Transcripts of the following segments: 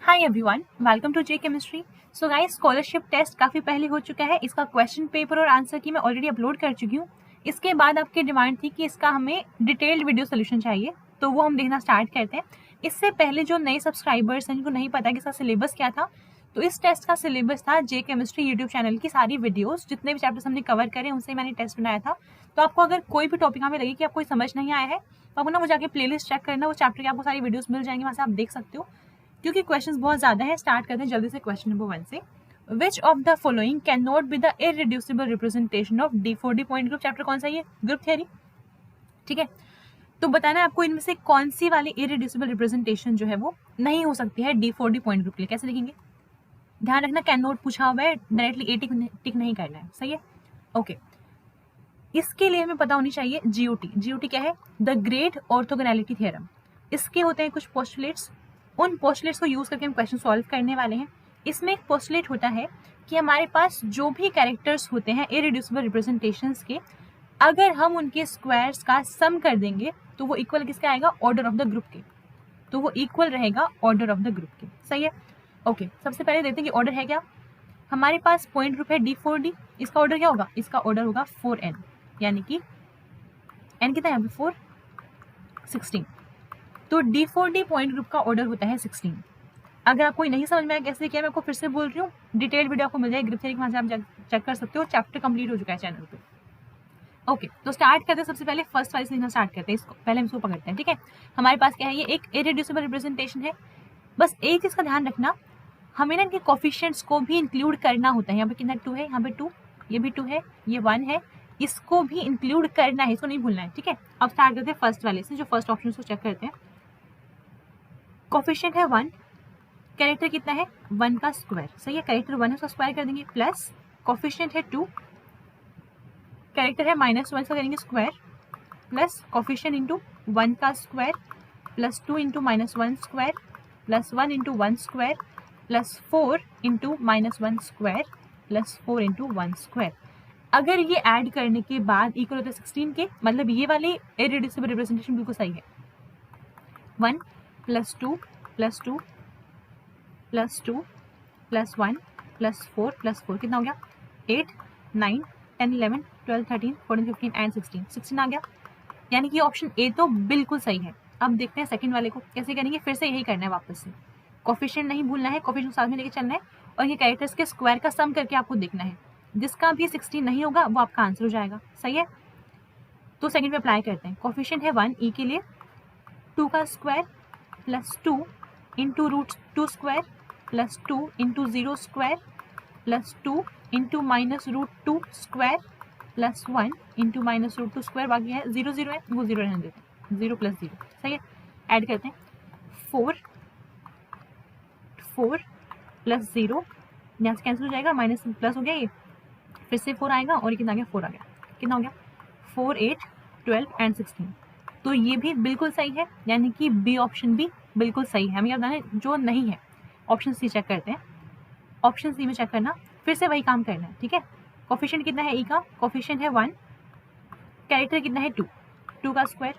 Hi everyone, welcome to J chemistry. So guys, scholarship test काफ़ी पहले हो चुका है। इसका क्वेश्चन पेपर और आंसर की मैं ऑलरेडी अपलोड कर चुकी हूँ। इसके बाद आपकी डिमांड थी कि इसका हमें डिटेल्ड वीडियो सोल्यूशन चाहिए, तो वो हम देखना स्टार्ट करते हैं। इससे पहले जो नए सब्सक्राइबर्स हैं जिनको नहीं पता कि इसका सिलेबस क्या था, तो इस टेस्ट का सिलेबस था जे केमिस्ट्री यूट्यूब चैनल की सारी वीडियोस, जितने भी चैप्टर्स हमने कवर करे उनसे मैंने टेस्ट बनाया था। तो आपको अगर कोई भी टॉपिक हमें लगे कि आपको समझ नहीं आया है, तो आपको ना वो जाके प्लेलिस्ट चेक करना, वो चैप्टर की आपको सारी वीडियोस मिल जाएंगी, वहाँ से आप देख सकते हो। क्योंकि क्वेश्चंस बहुत ज़्यादा हैं, स्टार्ट करते हैं जल्दी से क्वेश्चन नंबर 1 से। विच of the following can not be the irreducible representation of D4D point group. Chapter कौन सा, ये ग्रुप थियरी, ठीक है। तो बताना है आपको इनमें से कौन सी वाली इररिड्यूसिबल रिप्रेजेंटेशन जो है वो नहीं हो सकती है D4D पॉइंट ग्रुप के लिए। कैसे लिखेंगे, ध्यान रखना, कैन नॉट पूछा हुआ है, डायरेक्टली ए टिक नहीं करना है, सही है। ओके, इसके लिए हमें पता होनी चाहिए GOT। GOT क्या है? The great orthogonality theorem. इसके होते हैं कुछ पोस्टुलेट्स, उन पोस्टुलेट्स को यूज करके हम क्वेश्चन सॉल्व करने वाले हैं। इसमें एक पोस्टुलेट होता है कि हमारे पास जो भी कैरेक्टर्स होते हैं इररिड्यूसिबल रिप्रेजेंटेशंस के, अगर हम उनके स्क्वायर्स का सम कर देंगे तो वो इक्वल किसका आएगा? ऑर्डर ऑफ द ग्रुप के। तो वो इक्वल रहेगा ऑर्डर ऑफ द ग्रुप के, सही है। ओके, सबसे पहले देखते हैं कि ऑर्डर है क्या। हमारे पास पॉइंट ग्रुप है D4D, इसका ऑर्डर क्या होगा? इसका ऑर्डर होगा 4n, यानी कि n कितना है? 4, 16। तो D4D पॉइंट ग्रुप का ऑर्डर होता है 16। अगर आपको नहीं समझ में आया कैसे किया, मैं आपको फिर से बोल रही हूँ, डिटेल वीडियो आपको मिल जाएगी ग्रुप थ्योरी, वहाँ से आप चेक कर सकते हो। चैप्टर कंप्लीट हो चुका है चैनल पे। ओके, तो स्टार्ट करते हैं। सबसे पहले फर्स्ट वाले से लिखना स्टार्ट करते हैं, इसको पहले हम इसको पकड़ते हैं, ठीक है। हमारे पास क्या है? ये एक इररिड्यूसिबल रिप्रेजेंटेशन है। बस एक चीज़ का ध्यान रखना, हमें ना इनके कोफिशिएंट्स को भी इंक्लूड करना होता है। यहाँ पे कितना 2 है, यहाँ पे 2, ये भी 2 है, ये 1 है, इसको भी इंक्लूड करना है, इसको नहीं भूलना है, ठीक है। अब स्टार्ट करते हैं फर्स्ट वाले से, जो फर्स्ट ऑप्शन को चेक करते हैं। कोफिशिएंट है 1, कैरेक्टर कितना है? 1 का स्क्वायर, सही है। कैरेक्टर 1 है, उसका स्क्वायर कर देंगे, प्लस कोफिशिएंट है 2, कैरेक्टर है -1, इसका करेंगे स्क्वायर, प्लस कोफिशिएंट इंटू 1 का square, plus 2 into -1 square, plus 1 into 1 square, plus 4 into -1 square, plus 4 into 1 square. अगर ये ऐड करने के बाद इक्वल होता है 16 के, मतलब ये वाली इररिड्यूसिबल रिप्रेजेंटेशन बिल्कुल सही है। 1 plus 2 plus 2 plus 2 plus 1 plus 4 plus 4 कितना हो गया? 8, 9, 10, 11, 12, 13, 14, 15 एंड 16 आ गया। यानी कि ऑप्शन ए तो बिल्कुल सही है। अब देखते हैं सेकंड वाले को कैसे करेंगे। फिर से यही करना है वापस से, कोफिशिएंट नहीं भूलना है, कोफिशिएंट साथ में लेके चलना है, और ये कैरेक्टर्स के स्क्वायर का सम करके आपको देखना है। जिसका भी 16 नहीं होगा वो आपका आंसर हो जाएगा, सही है। तो सेकंड पे अप्लाई करते हैं। कोफिशिएंट है 1 ई के लिए, 2 का square plus 2 into √2 square plus 2 into 0 square plus 2 into -√2 square plus 1 into -√2 square. बाकी है 0 0 है, वो 0 रहने देते हैं, 0 प्लस 0, सही है। ऐड करते हैं 4 प्लस 0, यहाँ से कैंसिल हो जाएगा, माइनस प्लस हो गया, ये फिर से 4 आएगा, और ये कितना आ गया? 4 आ गया। कितना हो गया? 4, 8, 12 एंड 16। तो ये भी बिल्कुल सही है, यानी कि बी ऑप्शन भी बिल्कुल सही है। हमें याद आना जो नहीं है, ऑप्शन सी चेक करते हैं। ऑप्शन सी में चेक करना, फिर से वही काम करना है, ठीक है। कोफिशिएंट कितना है ई का? कोफिशिएंट है 1, कैरेक्टर कितना है 2 का स्क्वायर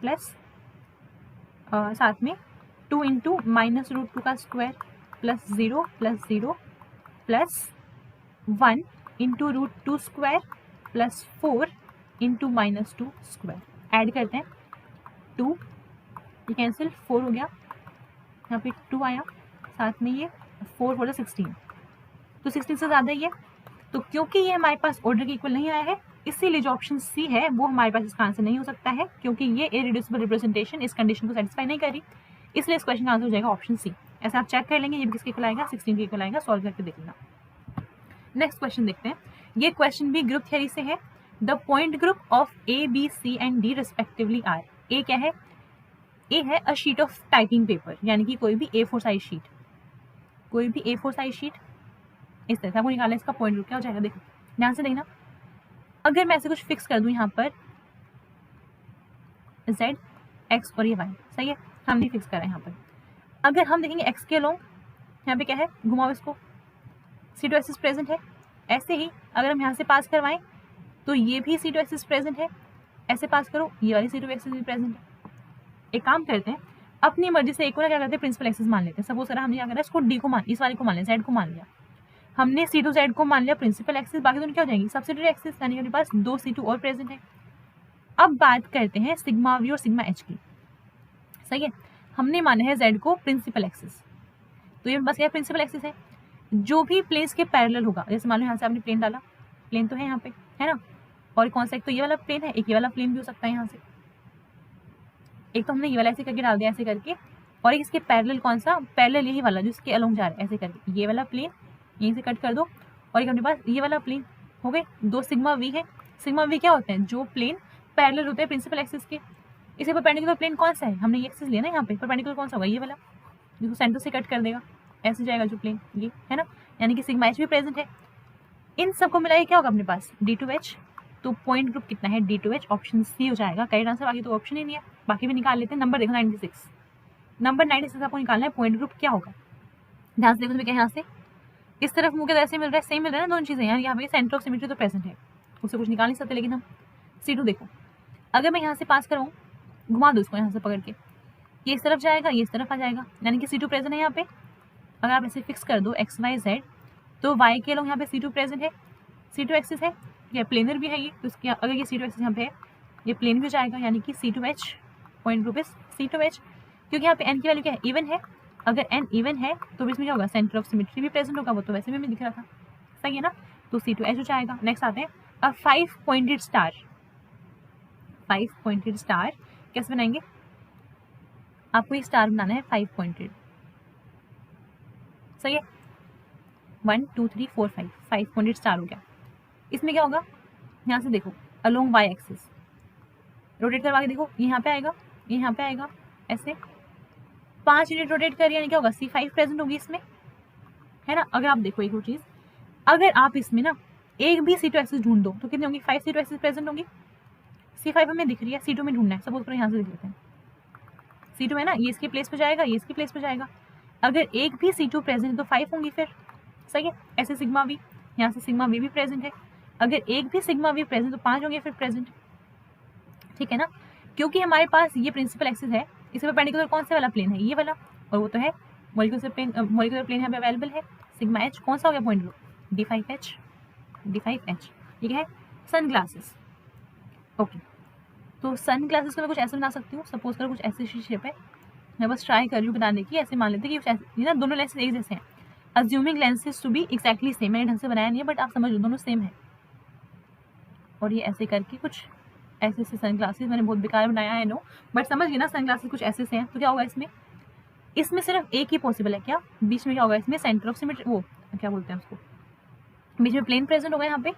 प्लस साथ में 2 इंटू -√2 का square plus 0 plus 1 into √2 square plus 4 into -2 square. Add करते हैं 2, ये कैंसिल, 4 हो गया, यहाँ पे 2 आया, साथ में ये 4 4 16, तो 16 से ज़्यादा ही है। तो क्योंकि ये हमारे पास ऑर्डर के इक्वल नहीं आया है, इसीलिए जो ऑप्शन सी है वो हमारे पास इसका आंसर नहीं हो सकता है, क्योंकि ये इररिड्यूसिबल रिप्रेजेंटेशन इस कंडीशन को सेटिस्फाई नहीं करी, इसलिए इस क्वेश्चन का आंसर हो जाएगा ऑप्शन सी। ऐसा आप चेक कर लेंगे, ये भी किसके इक्वल आएगा? 16 के इक्वल आएगा। सॉल्व करके देख लेना। नेक्स्ट क्वेश्चन देखते हैं। ये क्वेश्चन भी ग्रुप थ्योरी से है। The point group of A B C and D respectively are. A क्या है? ए है a sheet of typing paper, यानी कि कोई भी A4 साइज शीट, कोई भी A4 साइज शीट। इस तरह से आपको निकालना है इसका पॉइंट ग्रुप क्या हो जाएगा। देखो ध्यान से देखना, अगर मैं ऐसे कुछ फिक्स कर दूं यहाँ पर Z, X और ये Y, सही है, हमने फिक्स करा है यहाँ पर। अगर हम देखेंगे X के अलोंग, यहाँ पे क्या है? घुमाओ इसको, C2 एक्सिस प्रेजेंट है। ऐसे ही अगर हम यहाँ से पास करवाएं तो ये भी C2 एक्सिस प्रेजेंट है, ऐसे पास करो, ये वाली C2 एक्सिस भी प्रेजेंट है। एक काम करते हैं, अपनी मर्जी से एक को ना क्या करते हैं प्रिंसिपल एक्सिस मान लेते हैं। सपोज करा हमने क्या करा इसको डी को मान, इस वाले को मान लिया, जेड को मान लिया, हमने सी टू जेड को मान लिया प्रिंसिपल एक्सिस, बाकी दोनों क्या हो जाएंगी सब्सिडियरी एक्सिस, यानी हमारे पास दो सी टू और प्रेजेंट है। अब बात करते हैं सिग्मा वी और सिग्मा एच की। सही है, हमने माना है जेड को प्रिंसिपल एक्सिस, तो ये बस क्या प्रिंसिपल एक्सिस है। जो भी प्लेन्स के पैरेलल होगा, जैसे मान लो यहाँ से आपने प्लेन डाला, प्लेन तो है यहाँ पे, है ना, और कौन सा, एक तो ये वाला प्लेन है, एक ये वाला प्लेन भी हो सकता है यहाँ से, एक तो हमने ये वाला ऐसे करके डाल दिया ऐसे करके, और एक इसके पैरेलल कौन सा, पैरेलल यही वाला जो इसके अलोंग जा रहा है ऐसे करके, ये वाला प्लेन यहीं से कट कर दो, और एक अपने पास ये वाला प्लेन हो गए, दो सिग्मा वी है। सिग्मा वी क्या होते हैं, जो प्लेन पैरेलल होते हैं प्रिंसिपल एक्सिस के। इसे परपेंडिकुलर प्लेन कौन सा है, हमने ये एक्सिस लिया ना यहाँ पे, परपेंडिकुलर कौन सा होगा, ये वाला, जिसको सेंटर से कट कर देगा, ऐसे जाएगा जो प्लेन, ये है ना, यानी कि सिग्मा एच भी प्रेजेंट है। इन सबको मिलाइए क्या होगा अपने पास D2H, तो पॉइंट ग्रुप कितना है D2H, ऑप्शन सी हो जाएगा करेक्ट आंसर। बाकी तो ऑप्शन ही नहीं है, बाकी भी निकाल लेते हैं। नंबर देखो 96, नंबर 96 आपको निकालना है, पॉइंट ग्रुप क्या होगा। ध्यान से देखो तुम्हें क्या यहाँ से इस तरफ मुँह के ऐसे मिल रहा है, सेम मिल रहा है ना दोनों चीज़ें, यहाँ पे सेंटर ऑफ सिमेट्री तो प्रेजेंट है, उससे कुछ निकाल नहीं सकते। लेकिन हम C2 देखो, अगर मैं यहाँ से पास कराऊँ, घुमा दो इसको यहाँ से पकड़ के, ये इस तरफ जाएगा, ये इस तरफ आ जाएगा, यानी कि C2 प्रेजेंट है यहाँ पे। अगर आप ऐसे फिक्स कर दो XYZ, तो Y के लोग यहाँ पे C2 प्रेजेंट है, C2 एक्सिस है, ये प्लेनर भी है ये, तो इसके अगर ये C2 एक्सिस यहाँ पे है, ये प्लेन भी हो जाएगा, यानी कि C2H, point group is C2H। क्योंकि यहाँ पे n की वैल्यू क्या है, इवन है, अगर n इवन है तो इसमें क्या होगा, सेंटर ऑफ सिमेट्री भी प्रेजेंट होगा, वो तो वैसे भी दिख रहा था, सही है ना, तो C2H हो जाएगा। नेक्स्ट आते हैं अब 5 पॉइंटेड स्टार। 5 पॉइंटेड स्टार कैसे बनाएंगे, आपको ये स्टार बनाना है 5 पॉइंटेड, सही है, 1 2 3 4 5, 5 पॉइंटेड स्टार हो गया। इसमें क्या होगा, यहाँ से देखो अलोंग वाई एक्सिस रोटेट करवा के देखो, ये यहाँ पे आएगा, ये यहाँ पे आएगा, ऐसे 5 यूनिट रोटेट करिए, यानी क्या होगा C5 प्रेजेंट होगी इसमें, है ना। अगर आप देखो एक और चीज़, अगर आप इसमें ना एक भी C2 एक्सिस ढूंढ दो तो कितनी होंगी, 5 C2 एक्सिस प्रेजेंट होंगी। C5 हमें दिख रही है, C2 में ढूंढना है, सपोज करो यहाँ से देख लेते हैं, C2 है ना, ये इसके प्लेस पे जाएगा, ये इसके प्लेस पे जाएगा, अगर एक भी C2 प्रेजेंट है तो 5 होंगी फिर, सही है। ऐसे सिग्मा वी, यहाँ से सिग्मा वी भी प्रेजेंट है, अगर एक भी सिग्मा वी प्रेजेंट तो 5 होंगे फिर प्रेजेंट, ठीक है ना। क्योंकि हमारे पास ये प्रिंसिपल एक्सिस है, इससे परपेंडिकुलर कौन सा वाला प्लेन है, ये वाला, और वो तो है मॉलिक्यूलर प्लेन यहाँ पे अवेलेबल है। सिग्मा एच कौन सा हो गया पॉइंट ग्रुप, D5H, D5H, ठीक है। सन ग्लासेस, ओके, तो सन ग्लासेस को मैं कुछ ऐसे बना सकती हूँ, सपोज करो कुछ ऐसी शेप है, मैं बस ट्राई कर रही हूँ बताने की, ऐसे मान लेते हैं कि ये ना दोनों लेंसेज एक जैसे हैं, assuming lenses to be exactly same, मैंने ढंग से बनाया नहीं है बट आप समझ लो दोनों सेम है। और ये ऐसे करके कुछ ऐसे से सन ग्लासेस, मैंने बहुत बेकार बनाया है नो, बट समझ गए ना, सन ग्लासेस कुछ ऐसे से हैं। तो क्या होगा इसमें सिर्फ एक ही पॉसिबल है, क्या बीच में क्या होगा, इसमें सेंटर ऑफ सिमेट्री, वो क्या बोलते हैं उसको, बीच में प्लेन प्रेजेंट होगा, यहाँ पे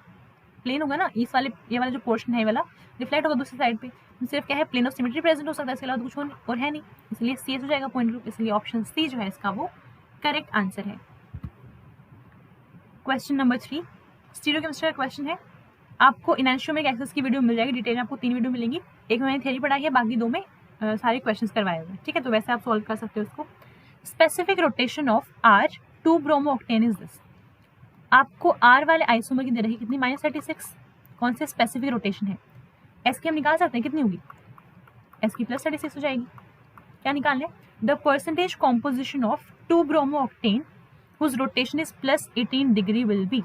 प्लेन होगा ना, इस वाले ये वाला जो पोर्शन है वाला रिफ्लेक्ट होगा दूसरी साइड पे, सिर्फ क्या है प्लेन ऑफ सिमेट्री प्रेजेंट हो सकता है, इसके अलावा कुछ और है नहीं, इसलिए सी हो जाएगा पॉइंट ग्रुप, इसलिए ऑप्शन सी जो है इसका वो करेक्ट आंसर है। क्वेश्चन नंबर 3 स्टीरियोकेमिस्ट्री का क्वेश्चन है। आपको एनान्शियोमेरिक एक्सिस की वीडियो मिल जाएगी, डिटेल में आपको 3 वीडियो मिलेंगी, एक में मैंने थ्योरी पढ़ाई है, बाकी 2 में सारे क्वेश्चंस करवाए हुए हैं, ठीक है, तो वैसे आप सॉल्व कर सकते हो उसको। Specific rotation of R2 bromo octane is this, आपको R वाले आइसोमर की दे रही कितनी, -36, कौन से स्पेसिफिक रोटेशन है, S की हम निकाल सकते हैं, कितनी होगी, S की +36 हो जाएगी। क्या निकालना है, the percentage composition of 2 bromo octane whose rotation is +18 degree will be,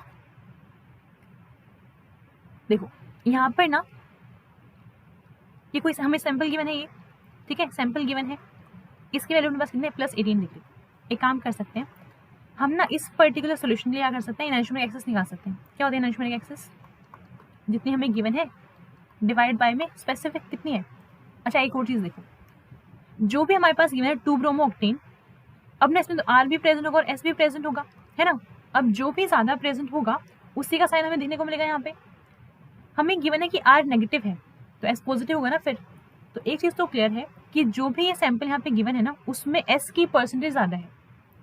देखो यहाँ पर ना ये कोई हमें सैंपल गिवन है, ये ठीक है सैंपल गिवन है, इसकी वैल्यू अपने पास कितने +18 डिग्री। एक काम कर सकते हैं हम ना, इस पर्टिकुलर सोल्यूशन के लिए क्या कर सकते हैं, एनान्शियोमेरिक एक्सिस निकाल सकते हैं। क्या होता है एनान्शियोमेरिक एक्सिस, जितनी हमें गिवन है डिवाइड बाय में स्पेसिफिक कितनी है। अच्छा एक और चीज़ देखो, जो भी हमारे पास गिवन है 2 ब्रोमो ऑक्टेन, अब ना इसमें तो R भी प्रेजेंट होगा और S भी प्रेजेंट होगा, है ना। अब जो भी ज़्यादा प्रेजेंट होगा उसी का साइन हमें देखने को मिलेगा। यहाँ पे हमें गिवन है कि R नेगेटिव है तो S पॉजिटिव होगा ना फिर। तो एक चीज़ तो क्लियर है कि जो भी ये सैंपल यहाँ पे गिवन है ना, उसमें S की परसेंटेज ज़्यादा है,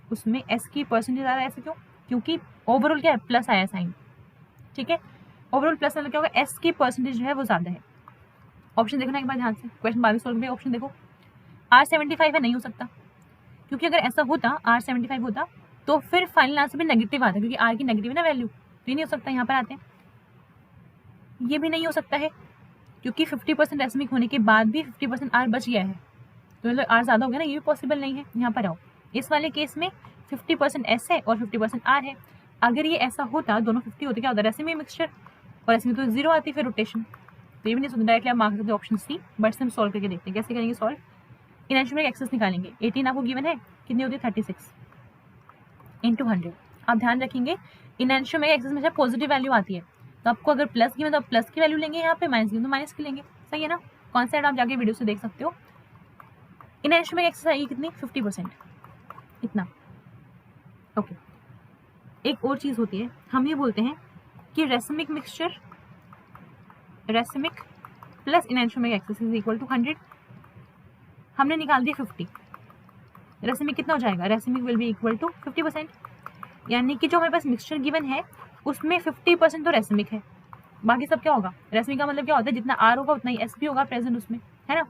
उसमें S की परसेंटेज ज़्यादा है। ऐसे क्यों, क्योंकि ओवरऑल क्या है, प्लस आया साइन, ठीक है, ओवरऑल प्लस मतलब क्या होगा, S की परसेंटेज जो है वो ज़्यादा है। ऑप्शन देखना एक बार ध्यान से, क्वेश्चन 22 सॉल्व करें। ऑप्शन देखो, R75 है, नहीं हो सकता, क्योंकि अगर ऐसा होता R75 होता तो फिर फाइनल आंसर भी नेगेटिव आता, क्योंकि R की नेगेटिव है ना वैल्यू, तो ये नहीं हो सकता। यहाँ पर आते हैं, ये भी नहीं हो सकता है, क्योंकि 50% एसमिक होने के बाद भी 50% R बच गया है, तो मतलब आर ज़्यादा हो गया ना, ये भी पॉसिबल नहीं है। यहाँ पर आओ, इस वाले केस में 50% एस है और 50% आर है। अगर ये ऐसा होता, दोनों 50 होते, क्या होता है, ऐसे में मिक्सचर, और ऐसे में तो 0 आती फिर रोटेशन। तो ये भी नहीं सोचते, डायरेक्टली आप मार्क सकते ऑप्शन सी। बट से हम सॉल्व करके देखते हैं कैसे करेंगे सॉल्व। इनएंशियोमेट्रिक एक्सेस निकालेंगे। 18 आपको गिवन है, कितनी होती है 36 इंटू 100। आप ध्यान रखेंगे इनएंशियोमेट्रिक एक्सेस में जब पॉजिटिव वैल्यू आती है तो आपको अगर प्लस की, मतलब प्लस की वैल्यू लेंगे, यहाँ पे माइनस की तो माइनस की लेंगे। सही है ना, कॉन्सेप्ट आप जाके वीडियो से देख सकते हो। इनएंशियोमेट्रिक एक्सेस आएगी कितनी, 50%, इतना। ओके, एक और चीज़ होती है, हम ये बोलते हैं कि racemic mixture, racemic plus enantiomeric excess is equal to 100। हमने निकाल दिया 50, रेसिमिक कितना हो जाएगा, racemic will be equal to 50%। यानी कि जो हमारे पास मिक्सचर गिवन है उसमें 50% तो रेसिमिक है, बाकी सब क्या होगा, रेसिमिक का मतलब क्या होता है, जितना आर होगा उतना ही एस भी होगा प्रेजेंट उसमें, है ना।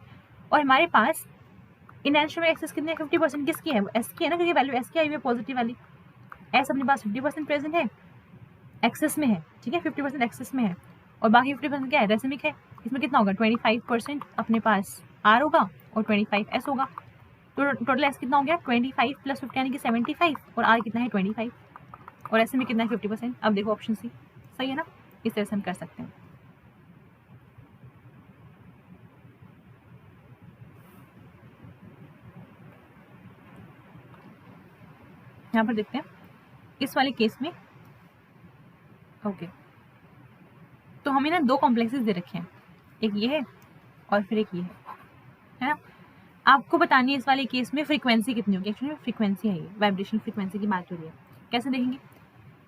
और हमारे पास इनएंशियोमेट्रिक एक्सेस कितने, 50% किसकी है, एस की है ना, क्योंकि वैल्यू एस की आई हुई है पॉजिटिव वाली। एस अपने पास 50% प्रेजेंट है, एक्सेस में है, ठीक है, 50% एक्सेस में है, और बाकी 50% क्या है, रेसिमिक है। इसमें कितना होगा, 25% अपने पास आर होगा और 25 एस होगा। तो टोटल एस कितना हो गया, 25 प्लस 50 यानी कि 75, और आर कितना है 25, और ऐसे में कितना है 50%। अब देखो ऑप्शन सी सही है ना, इस तरह से हम कर सकते हैं। यहाँ पर देखते हैं इस वाले केस में। ओके, तो हमें ना दो कॉम्प्लेक्सेस दे रखे हैं, एक ये है और फिर एक ये है ना। आपको बतानी है इस वाले केस में फ्रीक्वेंसी कितनी होगी। एक्चुअली फ्रीक्वेंसी है, ये वाइब्रेशन फ्रीक्वेंसी की बात हो रही है। कैसे देखेंगे,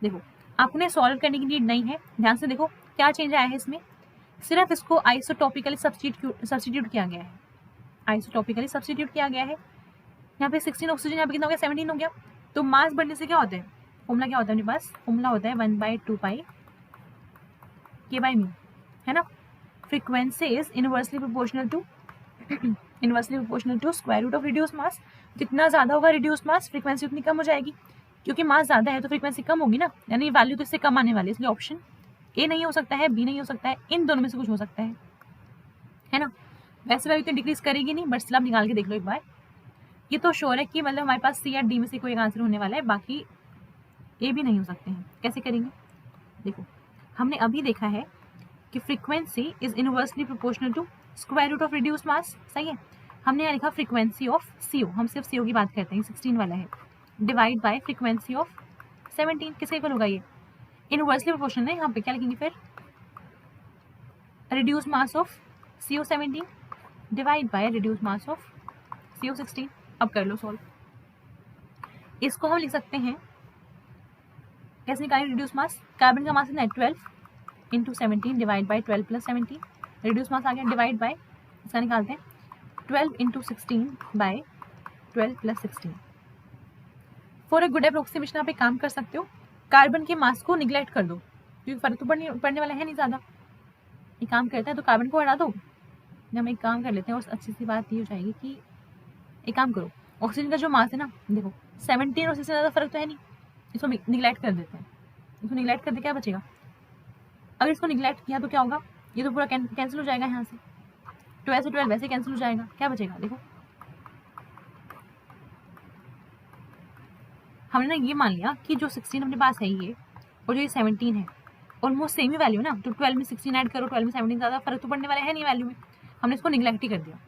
देखो आपने सॉल्व करने की नीड नहीं है, ध्यान से देखो क्या चेंज आया है इसमें। सिर्फ इसको आइसोटॉपिकली सब्स्टिट्यूट किया गया है, आइसोटॉपिकली सब्स्टिट्यूट किया गया है। यहाँ पे 16 ऑक्सीजन, यहाँ पे कितना हो गया, 17 हो गया। तो मास बढ़ने से क्या होता है, फॉर्मूला क्या होता है अपने पास, फॉर्मूला होता है 1/2 पाई के बाई म्यू, है ना। Frequency is inversely proportional to square root of reduce mass. जितना ज़्यादा होगा रिड्यूस मास, फ्रीक्वेंसी उतनी कम हो जाएगी, क्योंकि मास ज़्यादा है तो फ्रीक्वेंसी कम होगी ना, यानी वैल्यू तो इससे कम आने वाली है। इसलिए ऑप्शन ए नहीं हो सकता है, बी नहीं हो सकता है, इन दोनों में से कुछ हो सकता है ना। वैसे वैल्यू तो डिक्रीज करेगी नहीं, बट स्लैब निकाल के देख लो एक बार। ये तो श्योर है कि मतलब हमारे पास सी या डी में से कोई एक आंसर होने वाला है, बाकी ए भी नहीं हो सकते हैं। कैसे करेंगे, देखो हमने अभी देखा है कि frequency is inversely proportional to square root of reduce mass. सही है, हमने यहाँ लिखा फ्रीक्वेंसी ऑफ CO, हम सिर्फ CO की बात करते हैं, 16 वाला है, डिवाइड बाय फ्रीक्वेंसी ऑफ 17। किसके इक्वल होगा, ये इनवर्सली प्रोपोर्शनल है। यहाँ पे क्या लिखेंगे फिर, reduce mass of CO 17 divide by reduce mass of CO 16। अब कर लो सॉल्व। इसको हम लिख सकते हैं कैसे निकालें, रिड्यूस मास, कार्बन का मास कितना है 12 into 17 divide by 12 plus 17, reduce mass आ गया, डिवाइड बाय इसका निकालते हैं 12 into 16 by 12 plus 16। For a good approximation आप एक काम कर सकते हो, कार्बन के मास को निगलेक्ट कर दो, क्योंकि फर्क तो पड़ने वाला है नहीं ज़्यादा। एक काम करते हैं तो कार्बन को हटा दो, हम एक काम कर लेते हैं। और अच्छी सी बात ये हो जाएगी कि एक काम करो, ऑक्सीजन का जो मास है ना, देखो 17 और 16 ज़्यादा फर्क तो है नहीं, इसको निगलेक्ट कर देते हैं। इसको निगलेक्ट करके क्या बचेगा, अगर इसको निगलेक्ट किया तो क्या होगा, ये तो पूरा कैंसिल हो जाएगा, यहाँ से 12 से 12 वैसे कैंसिल हो जाएगा। क्या बचेगा, देखो हमने ना ये मान लिया कि जो 16 अपने पास है ये, और जो ये 17 है, ऑलमोस्ट सेम ही वैल्यू ना। तो 12 में 16 ऐड करो, 12 में 17, ज़्यादा फर्क तो पड़ने वाला है नहीं वैल्यू में, हमने इसको निगलेक्ट ही कर दिया।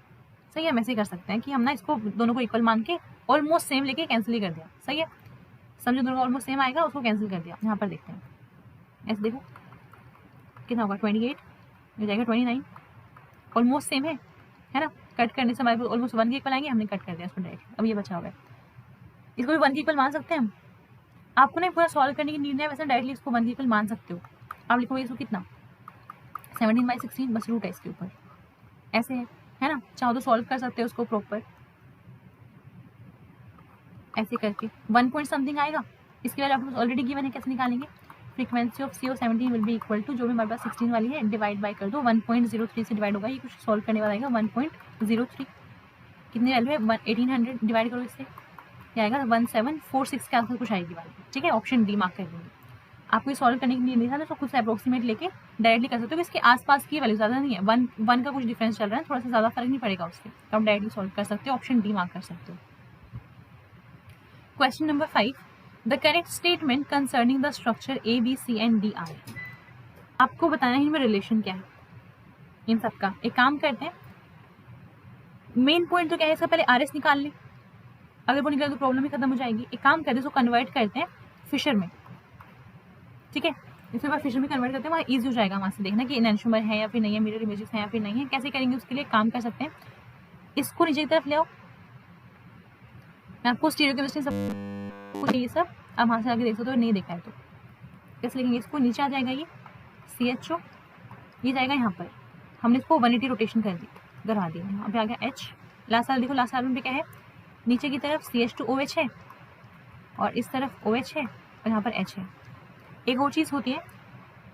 सही है, हम ऐसे ही कर सकते हैं कि हम ना इसको दोनों को इक्वल मान के ऑलमोस्ट सेम लेके कैंसिल ही कर दिया। सही है, समझो दोनों ऑलमोस्ट सेम आएगा, उसको कैंसिल कर दिया। यहाँ पर देखते हैं, ऐसे देखो कितना होगा, 28 हो जाएगा, 29 ऑलमोस्ट सेम है ना। कट करने से हमारे पास ऑलमोस्ट 1 के इक्वल आएंगे, हमने कट कर दिया इसको डायरेक्ट। अब ये बचा हुआ है, इसको भी 1 के इक्वल मान सकते हैं हम। आपको नहीं पूरा सॉल्व करने की नीड है, वैसे डायरेक्टली इसको 1 के इक्वल मान सकते हो। आप लिखोगे इसको कितना, 17/16, बस रूट है इसके ऊपर, ऐसे है ना। चाहो तो सॉल्व कर सकते हो उसको प्रॉपर, ऐसे करके 1 पॉइंट समथिंग आएगा। इसके बाद आपको ऑलरेडी गिवन है, कैसे निकालेंगे, frequency of CO 17 will be equal to जो भी हमारे पास 16 वाली है, डिवाइड बाय कर दो 1.03 से डिवाइड होगा। ये कुछ सॉल्व करने वाला आएगा 1.03, कितनी वैल्यू है 1800, डिवाइड करो इससे, क्या आएगा 1746 के आंसर कुछ आएगी वाली। ठीक है, ऑप्शन डी मार्क कर देंगे। आपको सॉल्व करने के लिए नहीं था तो खुद से अप्रोक्सीमेट लेके डायरेक्टली कर सकते हो कि इसके आसपास की वैल्यू ज़्यादा नहीं है, वन का कुछ डिफरेंस चल रहा है, थोड़ा सा ज़्यादा फर्क नहीं पड़ेगा उससे, तो आप डायरेक्टली सॉल्व कर सकते हो, ऑप्शन डी मार्क कर सकते हो। Question number 5, the correct statement concerning the structure A B C and D are. आपको बताना है इनमें रिलेशन क्या है इन सब का। एक काम करते हैं, मेन पॉइंट तो क्या है इसका, पहले आर एस निकाल लें, अगर वो निकले तो प्रॉब्लम ही खत्म हो जाएगी। एक काम करते हैं, इसको कन्वर्ट करते हैं फिशर में, ठीक है, इसके बाद फिशर में कन्वर्ट करते हैं, वहाँ ईजी हो जाएगा वहाँ से देखना कि एनहांसमेंट है या फिर नहीं है, मिरर इमेजेस है या फिर नहीं है। कैसे करेंगे उसके लिए काम कर सकते हैं, इसको नीचे की तरफ ले आओ, मैं आपको स्टीरियोकेमिस्ट्री सब ये सब अब वहाँ से आगे देख सकते हो, नहीं देखा है तो कैसे लिखेंगे, इसको नीचे आ जाएगा ये CHO, ये जाएगा यहाँ पर, हमने इसको 180 रोटेशन कर दी, करवा दिया, यहाँ पे आ गया H। लास्ट साल देखो, लास्ट साल में क्या है, नीचे की तरफ CH2OH है और इस तरफ OH है और यहाँ पर H है। एक और चीज़ होती है,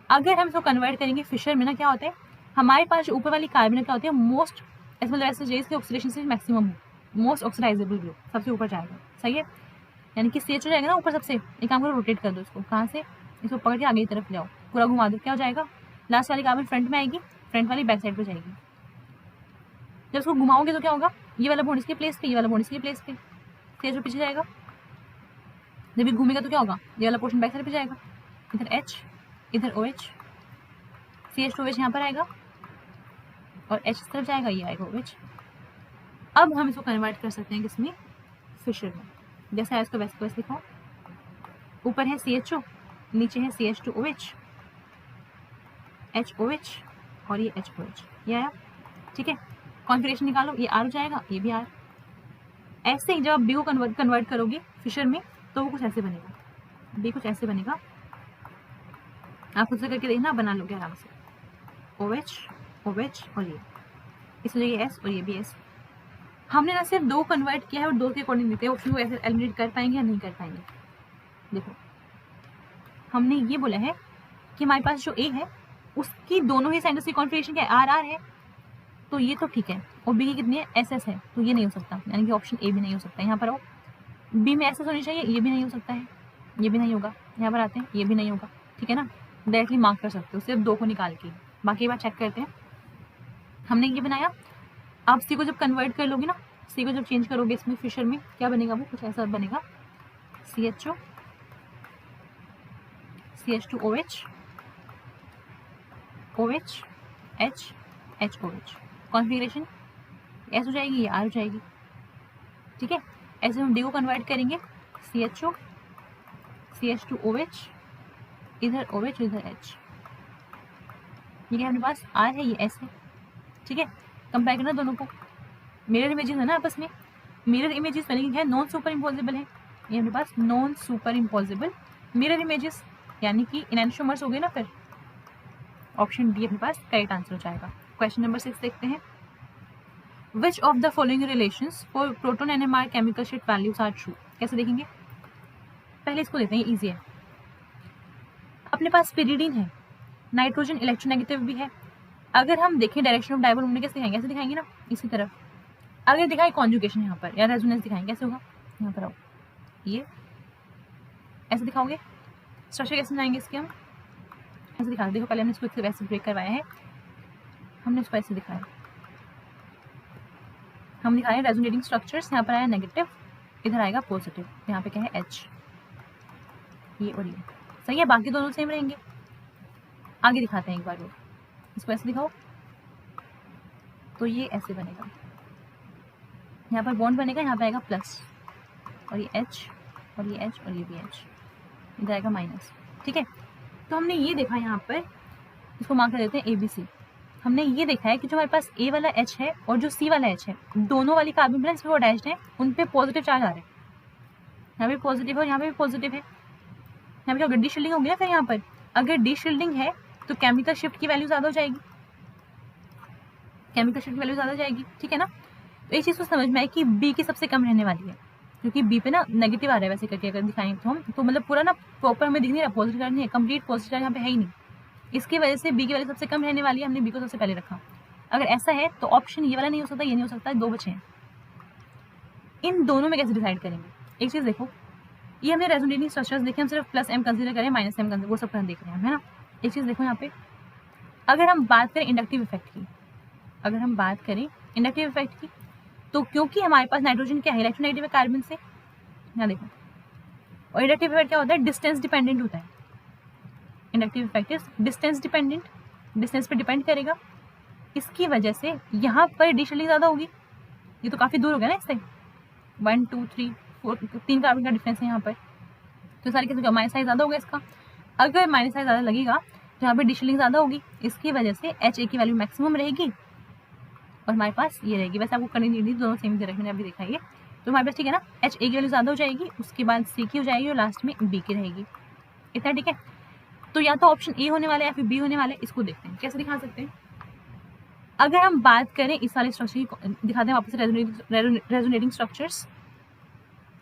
अगर हम इसको कन्वर्ट करेंगे फिशर में ना, क्या होता है हमारे पास जो ऊपर वाली कार्बन क्या होती है, मोस्ट एसोसिएशन ऑक्सीडेशन से मैक्सिमम हो, मोस्ट ऑक्सीडाइजेबल ग्रुप सबसे ऊपर जाएगा, सही है, यानी कि CH हो जाएगा ना ऊपर सबसे। एक काम करो, रोटेट कर दो इसको, कहाँ से, इसको पकड़ के आगे की तरफ ले आओ, पूरा घुमा दो, क्या हो जाएगा, लास्ट वाली कार्बन फ्रंट में आएगी, फ्रंट वाली बैक साइड पे जाएगी। जब उसको घुमाओगे तो क्या होगा, ये वाला बॉन्ड इसके प्लेस पे, ये वाला बॉन्ड इसके प्लेस पे, CH पीछे जाएगा। जब ये घूमेगा तो क्या होगा, ये वाला पोर्शन बैक साइड पे जाएगा, इधर H, इधर OH, CH2OH यहाँ पर आएगा और H इस तरफ जाएगा, ये आएगा OH। अब हम इसको कन्वर्ट कर सकते हैं किसमें, फिशर में। जैसे है इसको वैसे वैसे लिखो, ऊपर है CHO, नीचे है CH2OH, HOH और ये HOH, ये आया, ठीक है। कॉन्फिगरेशन निकालो, ये R हो जाएगा, ये भी R। ऐसे ही जब आप B को कन्वर्ट करोगे फिशर में तो वो कुछ ऐसे बनेगा, B कुछ ऐसे बनेगा, आप खुद से करके देखना, बना लोगे आराम से, OH OH और ये इस वजह ये S और ये भी S। हमने ना सिर्फ 2 कन्वर्ट किया है और 2 के अकॉर्डिंग देते हैं, ऑप्शन को ऐसे एलिमिनेट कर पाएंगे या नहीं कर पाएंगे। देखो हमने ये बोला है कि हमारे पास जो A है उसकी दोनों ही साइंस की कॉन्फिगरेशन क्या है, RR है, तो ये तो ठीक है, और B की कितनी है, SS है, तो ये नहीं हो सकता, यानी कि ऑप्शन A भी नहीं हो सकता। यहाँ पर आओ, B में SS होनी चाहिए, ये भी नहीं हो सकता है, ये भी नहीं होगा। यहाँ पर आते हैं, ये भी नहीं होगा, ठीक है ना, डायरेक्टली मार्क कर सकते हो सिर्फ 2 को निकाल के। बाकी बात चेक करते हैं, हमने ये बनाया, आप C को जब कन्वर्ट कर लोगे ना, C को जब चेंज करोगे इसमें फिशर में, क्या बनेगा, वो कुछ ऐसा बनेगा, CHO CH2OH OH H HOH। Configuration S हो जाएगी, ये R हो जाएगी, ठीक है। ऐसे हम D को कन्वर्ट करेंगे, CHO CH2OH, इधर OH इधर H, ये क्या हमारे पास R है, ये S है, ठीक है। कंपेयर करना दोनों को, मिरर इमेजेस है ना आपस में, मिरर इमेजेस बनेंगे क्या, नॉन सुपर इम्पॉसिबल है, ये हमारे पास non super impossible mirror images, यानी कि इनैनिसोमर्स हो गए ना, फिर ऑप्शन डी अपने पास करेक्ट आंसर हो जाएगा। क्वेश्चन नंबर 6 देखते हैं, which of the following relations for proton NMR chemical shift values are true. कैसे देखेंगे, पहले इसको देते हैं, इजी है। अपने पास पिरिडीन है, नाइट्रोजन इलेक्ट्रोनेगेटिव भी है, अगर हम देखें डायरेक्शन ऑफ डायपोल मूवमेंट कैसे दिखाएंगे, ऐसे दिखाएंगे ना, इसी तरफ। अगर दिखाए कॉन्जुगेशन यहाँ पर या रेजोनेंस दिखाएंगे, कैसे होगा, यहाँ पर आओ, ये ऐसे दिखाओगे, स्ट्रक्चर कैसे बनाएंगे इसके, हम ऐसे दिखा, देखो पहले हमने इसको वैसे ब्रेक करवाया है, हमने इसको ऐसे दिखाया, हम दिखाए रेजोनेटिंग स्ट्रक्चर्स, यहाँ पर आया नेगेटिव, इधर आएगा पॉजिटिव, यहाँ पे क्या है H, ये और ये, सही है। बाकी दोनों सेम रहेंगे। आगे दिखाते हैं एक बार, वो इसको ऐसे दिखाओ, तो ये ऐसे बनेगा, यहाँ पर बॉन्ड बनेगा, यहाँ पे आएगा प्लस और ये H और ये H और ये भी H, इधर आएगा माइनस, ठीक है। तो हमने ये देखा, यहाँ पर इसको मार्क कर देते हैं ABC। हमने ये देखा है कि जो हमारे पास A वाला H है और जो C वाला H है, दोनों वाली कार्बन प्लेन्स वो अटैच्ड है, उन पे पॉजिटिव चार्ज आ रहे हैं, यहाँ पे पॉजिटिव है और यहाँ पे भी पॉजिटिव है। यहाँ पे अगर डी शील्डिंग होगी ना, फिर यहाँ पर अगर डी शील्डिंग है तो केमिकल शिफ्ट की वैल्यू ज़्यादा हो जाएगी, केमिकल शिफ्ट की वैल्यू ज़्यादा हो जाएगी, ठीक है ना। तो इस चीज़ को समझ में आए कि B की सबसे कम रहने वाली है, क्योंकि B पे ना नेगेटिव आ रहा है, वैसे करके अगर दिखाएं तो हम, तो मतलब पूरा ना प्रॉपर हमें दिख नहीं रहा, पॉजिटिव चार्ज नहीं है, कंप्लीट पॉजिटिव चार्ज यहाँ पे है ही नहीं, इसकी वजह से B की वैल्यू सबसे कम रहने वाली है, हमने B को सबसे पहले रखा। अगर ऐसा है तो ऑप्शन ये वाला नहीं हो सकता, ये नहीं हो सकता, 2 बचे हैं। इन दोनों में कैसे डिसाइड करेंगे, एक चीज़ देखो, ये हमने रेजोनेटिंग स्ट्रक्चर्स देखे, हम सिर्फ प्लस एम कंसीडर करें माइनस एम कंसीडर, वो सब हम देख रहे हैं, है ना। एक चीज़ देखो यहाँ पे, अगर हम बात करें इंडक्टिव इफेक्ट की, अगर हम बात करें इंडक्टिव इफेक्ट की, तो क्योंकि हमारे पास नाइट्रोजन क्या है, इलेक्ट्रोनेगेटिव है कार्बन से, यहाँ देखो। और इंडक्टिव इफेक्ट क्या होता है, डिस्टेंस डिपेंडेंट होता है। Inductive effect is distance dependent, distance पे डिपेंड करेगा। इसकी वजह से यहाँ पर डी शेल्डिंग ज़्यादा होगी, ये तो काफ़ी दूर हो गया ना इससे, 1 2 3 4 3 कार्बन का डिफरेंस है यहाँ पर, तो सारे केस माइनस साइज ज़्यादा होगा इसका। अगर माइनस साइज ज़्यादा लगेगा तो यहाँ पर डी शेल्डिंग ज़्यादा होगी, इसकी वजह से HA की वैल्यू मैक्सिमम रहेगी और हमारे पास ये रहेगी। वैसे आपको करनी नहीं, दोनों सेम दे रखे, मैंने अभी देखा ये, तो हमारे पास ठीक है ना, HA की वैल्यू ज़्यादा हो जाएगी, उसके बाद C की हो जाएगी और लास्ट में B की रहेगी। इतना ठीक है। तो या तो ऑप्शन A होने वाला है या फिर B होने वाला है। इसको देखते हैं कैसे दिखा सकते हैं। अगर हम बात करें इस वाले स्ट्रक्चर की, दिखाते हैं वापस रेजोनेटिंग स्ट्रक्चर्स,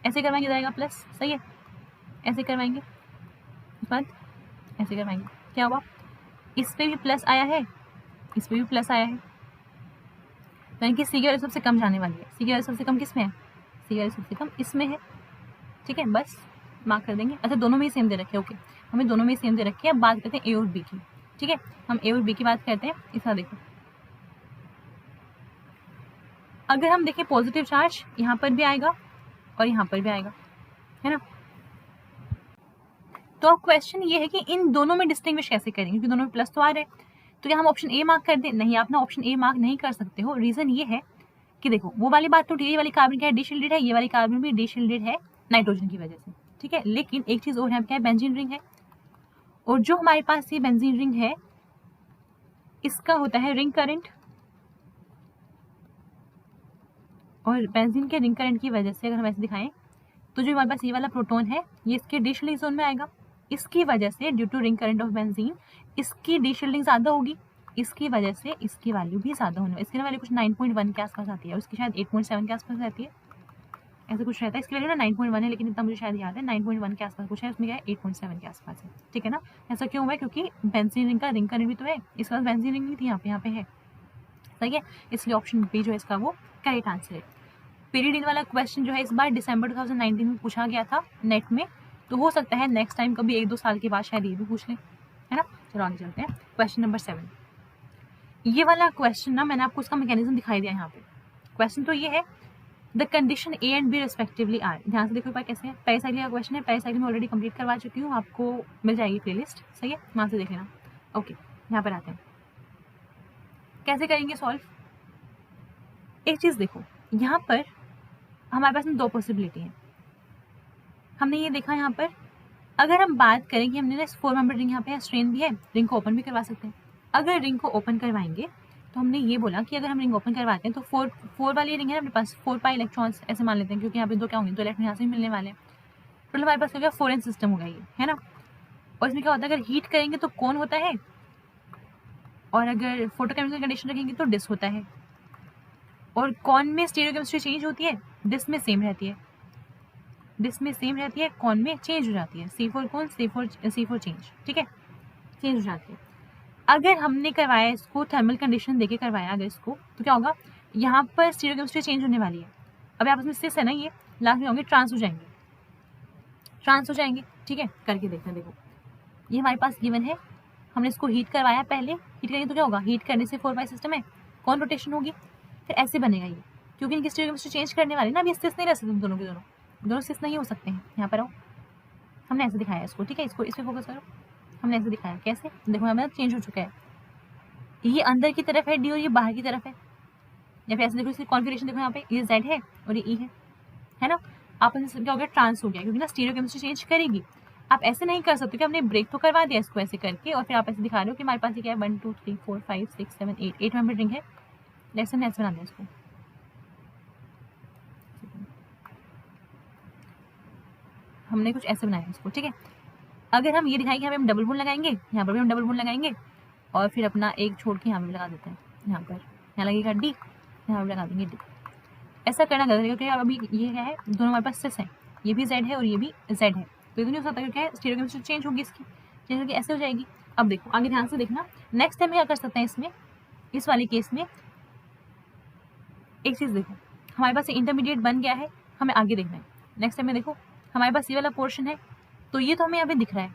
ऐसे करवाएंगे जाएगा प्लस, सही है, ऐसे करवाएंगे, उसके बाद ऐसे करवाएंगे, क्या हुआ, इस पे भी प्लस आया है, इस पे भी प्लस आया है, यानी कि सी की वैल्यू सबसे कम जाने वाली है। सी की वैल्यू सबसे कम किस में है, सी की वैल्यू सबसे कम इसमें है, ठीक है, बस मार्क कर देंगे। अच्छा दोनों में ही सेम दे रखे, ओके, हमें दोनों में ही सेम दे रखे हैं। अब बात करते हैं ए और बी की, ठीक है, हम ए और बी की बात करते हैं। इसका देखो, अगर हम देखें पॉजिटिव चार्ज यहाँ पर भी आएगा और यहाँ पर भी आएगा, है ना। तो अब क्वेश्चन ये है कि इन दोनों में डिस्टिंग्विश कैसे करेंगे, क्योंकि दोनों में प्लस तो आ रहे हैं। तो क्या हम ऑप्शन ए मार्क कर दें, नहीं, आप ना ऑप्शन ए मार्क नहीं कर सकते हो। रीजन ये है कि देखो वो वाली बात तो ठीक है, ये वाली कार्बन क्या है, डी शील्डेड है, ये वाली कार्बन भी डी शील्डेड है नाइट्रोजन की वजह से, ठीक है। लेकिन एक चीज और है, क्या है, बेंजीन रिंग है, और जो हमारे पास ये बेंजीन रिंग है इसका होता है रिंग करंट, और बेंजीन के रिंग करंट की वजह से अगर हम ऐसे दिखाएं तो जो हमारे पास ये वाला प्रोटॉन है ये इसके डी शील्डिंग जोन में आएगा। इसकी वजह से due to ring current of benzene इसकी डी शील्डिंग ज़्यादा होगी, इसकी वजह से इसकी वैल्यू भी ज़्यादा होने, इसकी वैल्यू कुछ 9.1 के आसपास आती है और इसकी शायद 8.7 के आसपास रहती है, ऐसा कुछ रहता है। इसकी वैल्यू ना 9.1 है, लेकिन इतना मुझे शायद याद है 9.1 के आसपास कुछ है, उसमें क्या है 8.7 के आसपास है, ठीक है ना। ऐसा क्यों हुआ है, क्योंकि बेंजीन रिंग का रिंग करंट भी तो है, इसके पास बेंजीन रिंग नहीं थी, यहाँ पे है, सही है। इसलिए ऑप्शन बी जो है इसका वो करेक्ट आंसर है। पीरियड वाला क्वेश्चन जो है इस बार दिसंबर 2019 में पूछा गया था नेट में, तो हो सकता है नेक्स्ट टाइम कभी 1-2 साल के बाद शायद ये भी पूछ लें, है ना। चलो आगे चलते हैं, क्वेश्चन नंबर 7। ये वाला क्वेश्चन ना मैंने आपको उसका मैकेनिज्म दिखाई दिया यहाँ पे। क्वेश्चन तो ये है, the condition A and B respectively are. ध्यान से देखो कैसे है, पेरिसाइकिल का क्वेश्चन है, पेरिसाइकिल में ऑलरेडी कंप्लीट करवा चुकी हूँ, आपको मिल जाएगी प्लेलिस्ट, सही है, वहाँ से देख लेना। ओके, यहाँ पर आते हैं, कैसे करेंगे सॉल्व। एक चीज़ देखो, यहाँ पर हमारे पास में 2 पॉसिबिलिटी है। हमने ये देखा यहाँ पर, अगर हम बात करें कि हमने ना 4 मेंबर रिंग यहाँ पे स्ट्रेन भी है, रिंग को ओपन भी करवा सकते हैं। अगर रिंग को ओपन करवाएंगे तो हमने ये बोला कि अगर हम रिंग ओपन करवाते हैं तो 4 वाली रिंग है अपने पास, 4 पाई इलेक्ट्रॉन्स ऐसे मान लेते हैं, क्योंकि यहाँ पे 2 क्या होंगे, 2 इलेक्ट्रॉन यहाँ से भी मिलने वाले हैं। तो हमारे पास क्या होगा, 4n सिस्टम होगा ये, है ना। और इसमें क्या होता है, अगर हीट करेंगे तो कौन होता है, और अगर फोटोकेमिकल कंडीशन रखेंगे तो डिस होता है। और कौन में स्टीरियोकेमिस्ट्री चेंज होती है, डिस में सेम रहती है, डिस में सेम रहती है, कौन में चेंज हो जाती है। C4 कौन, C4 चेंज, ठीक है, चेंज हो जाती है। अगर हमने करवाया इसको थर्मल कंडीशन देके करवाया अगर इसको, तो क्या होगा, यहाँ पर स्टीरियोकेमिस्ट्री चेंज होने वाली है। अब आपस में सिस है ना, ये लास्ट में होंगे ट्रांस हो जाएंगे, ट्रांस हो जाएंगे, ठीक है। करके देखते हैं, देखो ये हमारे पास गिवन है, हमने इसको हीट करवाया, पहले हीट करेंगे तो क्या होगा, हीट करने से 4 पाई सिस्टम है, कौन रोटेशन होगी, फिर ऐसे बनेगा ये, क्योंकि इनकी स्टीरियोकेमिस्ट्री चेंज करने वाली ना, अभी सिस नहीं रह सकते दोनों के दोनों सिस नहीं हो सकते हैं। यहाँ पर आओ, हमने ऐसे दिखाया इसको, ठीक है, इसको इस पर फोकस करो, हमने ऐसे दिखाया कैसे, देखो हमें चेंज हो चुका है, ये अंदर की तरफ है डी और ये बाहर की तरफ है, या फिर ऐसे देखो इसकी कॉन्फिगरेशन देखो, यहाँ पे ये जेड है और ये ई है ना। आप क्या हो गया, ट्रांस हो गया, क्योंकि ना स्टीरियोकेमिस्ट्री चेंज करेगी। आप ऐसे नहीं कर सकते कि हमने ब्रेक तो करवा दिया इसको ऐसे करके, और फिर आप ऐसे दिखा रहे हो कि हमारे पास ये क्या है 1 2 3 4 5 6 7 8 मेंबर रिंग है, लेसन ऐसे बना दिया इसको, हमने कुछ ऐसे बनाया इसको, ठीक है। अगर हम ये दिखाएंगे यहाँ पे हम डबल बॉन्ड लगाएंगे, यहाँ पर भी हम डबल बॉन्ड लगाएंगे, और फिर अपना एक छोड़ के यहाँ पे लगा देते हैं, यहाँ पर यहाँ लगेगा डी, यहाँ पर लगा देंगे डी। ऐसा करना गलत है, क्योंकि अभी ये क्या है, दोनों हमारे पास सिस है, ये भी जेड है और ये भी जेड है, तो ये तो नहीं हो सकता, क्योंकि क्या है स्टीरियोकेमिस्ट्री चेंज होगी, इसकी चेंज होगी, ऐसे हो जाएगी। अब देखो आगे ध्यान से देखना, नेक्स्ट टाइम क्या कर सकते हैं इसमें, इस वाले केस में एक चीज़ देखो, हमारे पास इंटरमीडिएट बन गया है, हमें आगे देखना है। नेक्स्ट टाइम में देखो हमारे पास ये वाला पोर्शन है, तो ये तो हमें यहाँ पे दिख रहा है।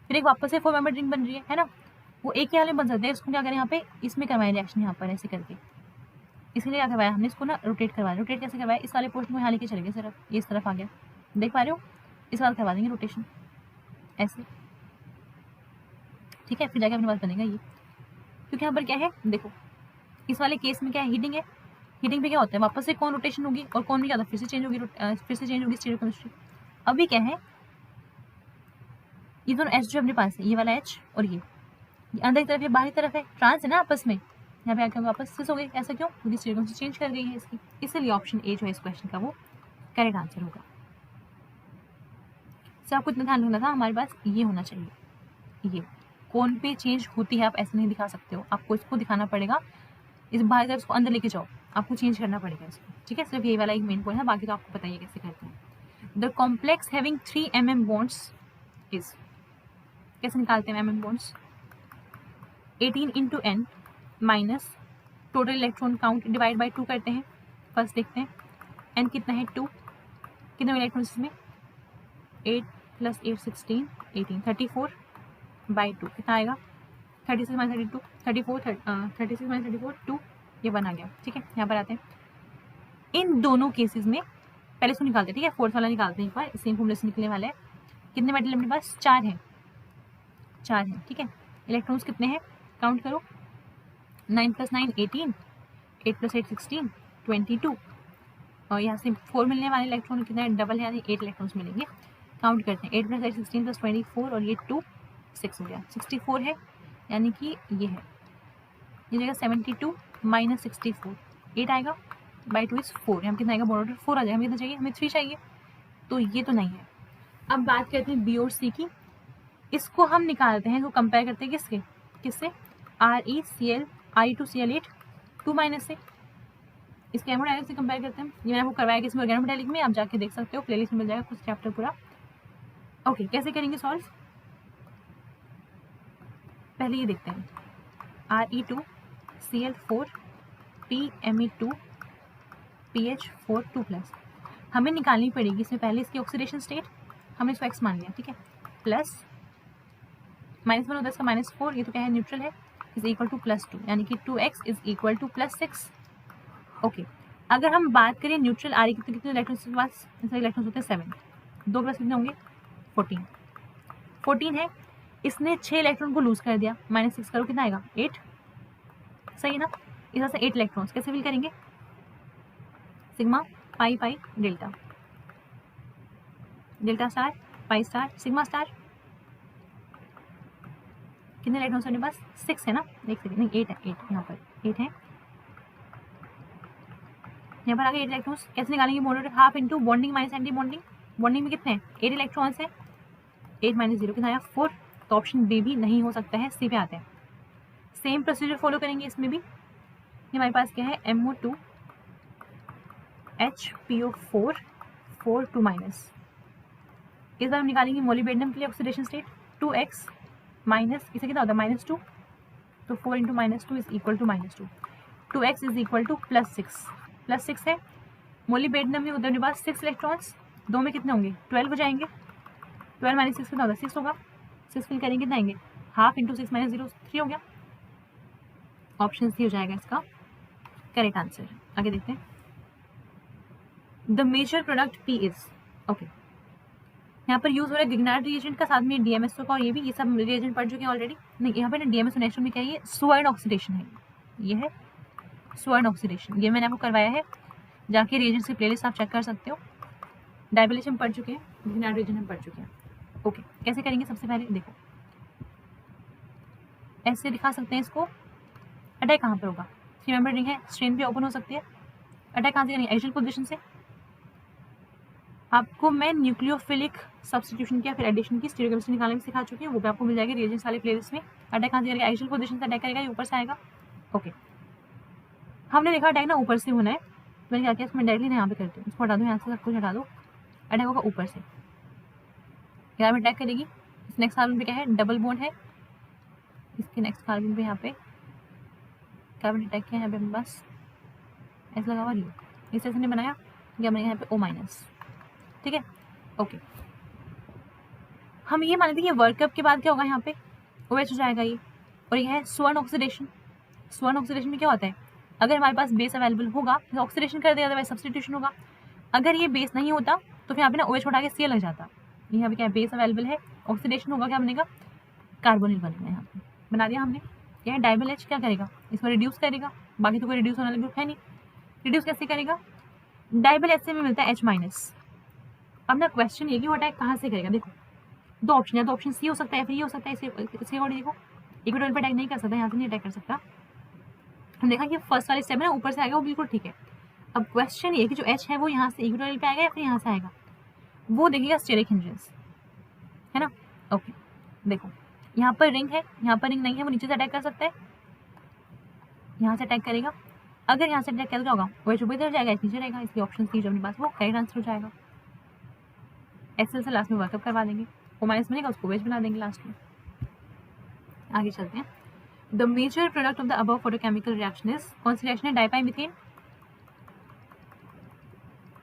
फिर एक वापस से 4 मेंबर रिंग बन रही है ना, वो एक ही हाल में बन सकते हैं। इसको क्या करें, यहाँ पे इसमें करवाएं रिएक्शन, यहाँ पर ऐसे करके। इसलिए क्या करवाया हमने, इसको ना रोटेट करवाया। रोटेट कैसे करवाया, इस वाले पोर्शन को यहाँ लेके चले गए सिर्फ, ये इस तरफ आ गया, देख पा रहे हो। इस बार करवा देंगे रोटेशन ऐसे, ठीक है। फिर जाके अपने पास बनेगा ये, क्योंकि यहाँ पर क्या है देखो, इस वाले केस में क्या है, हीटिंग है। हीटिंग पे क्या होता है, वापस से कौन रोटेशन होगी और कौन भी क्या होता है, फिर से चेंज होगी स्टीरियोकेमिस्ट्री। अभी क्या है, ये दोनों एच जो अपने पास है, ये वाला एच और ये अंदर की तरफ है, बाहर की तरफ है, ट्रांस है ना आपस में, यहाँ पे आकर वापस सिस हो गई। ऐसा क्यों, क्योंकि स्टीरियोकेमिस्ट्री चेंज कर गई है इसकी, इसलिए ऑप्शन ए जो है इस क्वेश्चन का वो करेक्ट आंसर होगा। सो आपको इतना ध्यान रखना था, हमारे पास ये होना चाहिए, ये कौन पे चेंज होती है, आप ऐसे नहीं दिखा सकते हो, आपको इसको दिखाना पड़ेगा, इस बाहर तरफ इसको अंदर लेके जाओ, आपको चेंज करना पड़ेगा इसको, ठीक है। सिर्फ ये वाला एक मेन पॉइंट है, बाकी तो आपको बताइए कैसे करते हैं। The complex having 3 mm bonds is, कैसे निकालते हैं mm bonds, 18 × n minus total electron count divide by 2 करते हैं। फर्स्ट देखते हैं n कितना है 2, कितने इलेक्ट्रॉन इसमें 8 + 8 16 18 34 बाई 2 कितना आएगा 36 - 32 34 36 - 34 2, ये 1 आ गया, ठीक है। यहाँ पर आते हैं, इन दोनों केसेस में पहले इसको निकालते हैं, ठीक है। फोर्थ वाला निकालते हैं एक बार, सेम फॉर्मूले से निकलने वाला है। कितने मेटल अपने पास, 4 हैं, 4 हैं, ठीक है। इलेक्ट्रॉन्स कितने हैं, काउंट करो, 9 + 9 18 8 + 8 16 22, और यहाँ से 4 मिलने वाले इलेक्ट्रॉन कितने डबल है, यानी 8 इलेक्ट्रॉन्स मिलेंगे। काउंट करते हैं, 8 + 8 16 + 24 और ये 2 6 हो गया, 64 है, यानी कि ये है, ये जगह 72 - 64 8 आएगा, बाई 2 इज 4, हम कितना आएगा, बॉर्डर 4 आ जाएगा। हमें कितना चाहिए, हमें 3 चाहिए, तो ये तो नहीं है। अब बात करते हैं बी और सी की, इसको हम निकालते हैं, तो कंपेयर करते हैं किसके, किससे, ReCl Re2Cl8 2 - से, इसके हेमोडायनामिक्स से कंपेयर करते हैं। ये मैंने आपको करवाया किसमें, ऑर्गेनोमेटालिक में, आप जाके देख सकते हो, प्लेलिस्ट में मिल जाएगा कुछ चैप्टर पूरा। ओके, कैसे करेंगे सॉल्व, पहले ये देखते हैं, Re2Cl4 PMe2 PH4 2+, हमें निकालनी पड़ेगी इसमें पहले इसकी ऑक्सीडेशन स्टेट, हमने इसको x मान लिया, ठीक है, प्लस -1 होता है इसका -4, ये तो क्या है न्यूट्रल है, इज इक्वल टू +2, यानी कि 2x is equal to +6। Okay, अगर हम बात करें न्यूट्रल आ रही तो कितने इलेक्ट्रॉन्स के पास, इसमें इलेक्ट्रॉन्स होते हैं 7, 2 प्लस कितने होंगे 14 है, इसने 6 इलेक्ट्रॉन को लूज कर दिया, -6 करो कितना आएगा 8, सही है ना। इस तरह से 8 इलेक्ट्रॉन्स कैसे फिल करेंगे, sigma pi pi delta, delta star pi star sigma star, कितने इलेक्ट्रॉन्स अपने पास 6 है ना, एक सेकंड, नहीं 8 है, 8 यहाँ पर 8 है, यहाँ पर आगे 8 इलेक्ट्रॉन्स कैसे निकालेंगे, molar half into bonding minus anti bonding, bonding में कितने हैं 8 इलेक्ट्रॉन्स हैं, 8 - 0 कितना आया 4, तो ऑप्शन बी भी नहीं हो सकता है, सी पे आते हैं। सेम प्रोसीजर फॉलो करेंगे इसमें भी, ये हमारे पास क्या है MO2 HPO4 4 2-, इस बार हम निकालेंगे मोलिबेडिनम के लिए ऑक्सीडेशन स्टेट 2x माइनस, इसे कितना होता है -2, तो 4 × -2 is equal to -2, 2x is equal to +6 है। मोलिबेडिनम में होता है पास 6 इलेक्ट्रॉन्स, 2 में कितने होंगे 12 हो जाएंगे, 12 - 6 कितना होगा 6 होगा, 6 फिल करेंगे कितना आएंगे, हाफ इंटू 6 - 0 3 हो गया, ऑप्शन सी हो जाएगा इसका करेक्ट आंसर। आगे देखते हैं, the major product P is, okay, यहाँ पर यूज हो रहा है गिग्नार्ड रिएजेंट का, साथ में DMSO का, और ये भी, ये सब रिएजेंट पढ़ चुके हैं ऑलरेडी, नहीं यहाँ पे ना DMSO नेचुरल में क्या है, ये सुअर्ड ऑक्सीडेशन है, ये है सुअर्ड ऑक्सीडेशन, ये मैंने आपको करवाया है, जाके रिएजेंट्स की प्लेलिस्ट आप चेक कर सकते हो। डायबिलिश हम पढ़ चुके हैं, गिग्नार्ड रिएजेंट हम पढ़ चुके हैं। ओके, कैसे करेंगे, सबसे पहले देखो ऐसे दिखा सकते हैं इसको, अटैक कहाँ पर होगा, 3 मेंबर रिंग है, स्ट्रेन पे ओपन हो सकती है, अटैक कहाँ से करेंगे एक्सियल पोजीशन से। आपको मैं न्यूक्लियोफिलिक सब्स्टिट्यूशन की या फिर एडिशन की स्टीरियोकेमिस्ट्री निकालने में सिखा चुकी हूँ, वो भी आपको मिल जाएगी रिएजेंट्स वाले प्लेलिस्ट में। अटैक कहाँ से करेगा, एक्सियल पोजीशन से अटैक करेगा, ये ऊपर से आएगा। ओके, हमने देखा अटैक ना ऊपर से होना है, मैंने क्या किया इसमें डायरेक्टली यहाँ पे करती हूँ, इसको हटा दो, यहाँ से सब कुछ हटा दो, अटैक होगा ऊपर से, यहाँ में अटैक करेगी। इस नेक्स्ट कार्बन पे क्या है, डबल बॉन्ड है, इसके नेक्स्ट कार्बन पे यहाँ पे कार्बन अटैक किया, यहाँ पे अपने पास ऐसा लगा हुआ, इस तरह से बनाया, या मैंने यहाँ पे O-, ठीक है। ओके, हम ये मान लेते हैं वर्क कप के बाद क्या होगा, यहाँ पे OH हो जाएगा ये, और ये है स्वर्ण ऑक्सीडेशन। स्वर्ण ऑक्सीडेशन में क्या होता है, अगर हमारे पास बेस अवेलेबल होगा तो ऑक्सीडेशन कर देगा, अदरवाइज सब्स्टिट्यूशन होगा। अगर ये बेस नहीं होता तो फिर यहाँ पे ना OH उठा के Cl लग जाता। यहाँ पे क्या है, बेस अवेलेबल है, ऑक्सीडेशन होगा, क्या बनेगा, कार्बोनिल बनेगा। यहाँ पे बना दिया हमने। क्या है, डाइबल H क्या करेगा, इसमें रिड्यूस करेगा, बाकी तो कोई रिड्यूस होने वाला ग्रुप है नहीं। रिड्यूस कैसे करेगा, डाइबल H से में मिलता है H-। अब ना क्वेश्चन ये कि वो अटैक कहाँ से करेगा, देखो दो ऑप्शन है, तो ऑप्शन सी हो सकता है, फिर ये हो सकता है। इसके अकॉर्डिंग देखो, इक्विटोरियल पे अटैक नहीं कर सकता, यहाँ से नहीं अटैक कर सकता। हम देखा कि फर्स्ट वाले स्टेप है ना, ऊपर से आएगा, वो बिल्कुल ठीक है। अब क्वेश्चन ये कि जो H है वो यहाँ से इक्विटोरियल पे आएगा या फिर यहाँ से आएगा, वो देखिएगा स्टेरिक हिंजेस, है ना। ओके, देखो यहाँ पर रिंग है, यहाँ पर रिंग नहीं है, वो नीचे से अटैक कर सकता है, यहाँ से अटैक करेगा। अगर यहाँ से अटैक कर होगा वो ऊपर इधर जाएगा, नीचे रहेगा, इसलिए ऑप्शन सी जो अपने पास वो करेक्ट आंसर हो जाएगा। एक्सेल से लास्ट में वर्कअप करवा देंगे, वो माइनस बनेगा, उसको वेज बना देंगे लास्ट में। आगे चलते हैं। The major product of the above photochemical reaction is, कौन सी रिएक्शन है, डाइपाइमिथेन।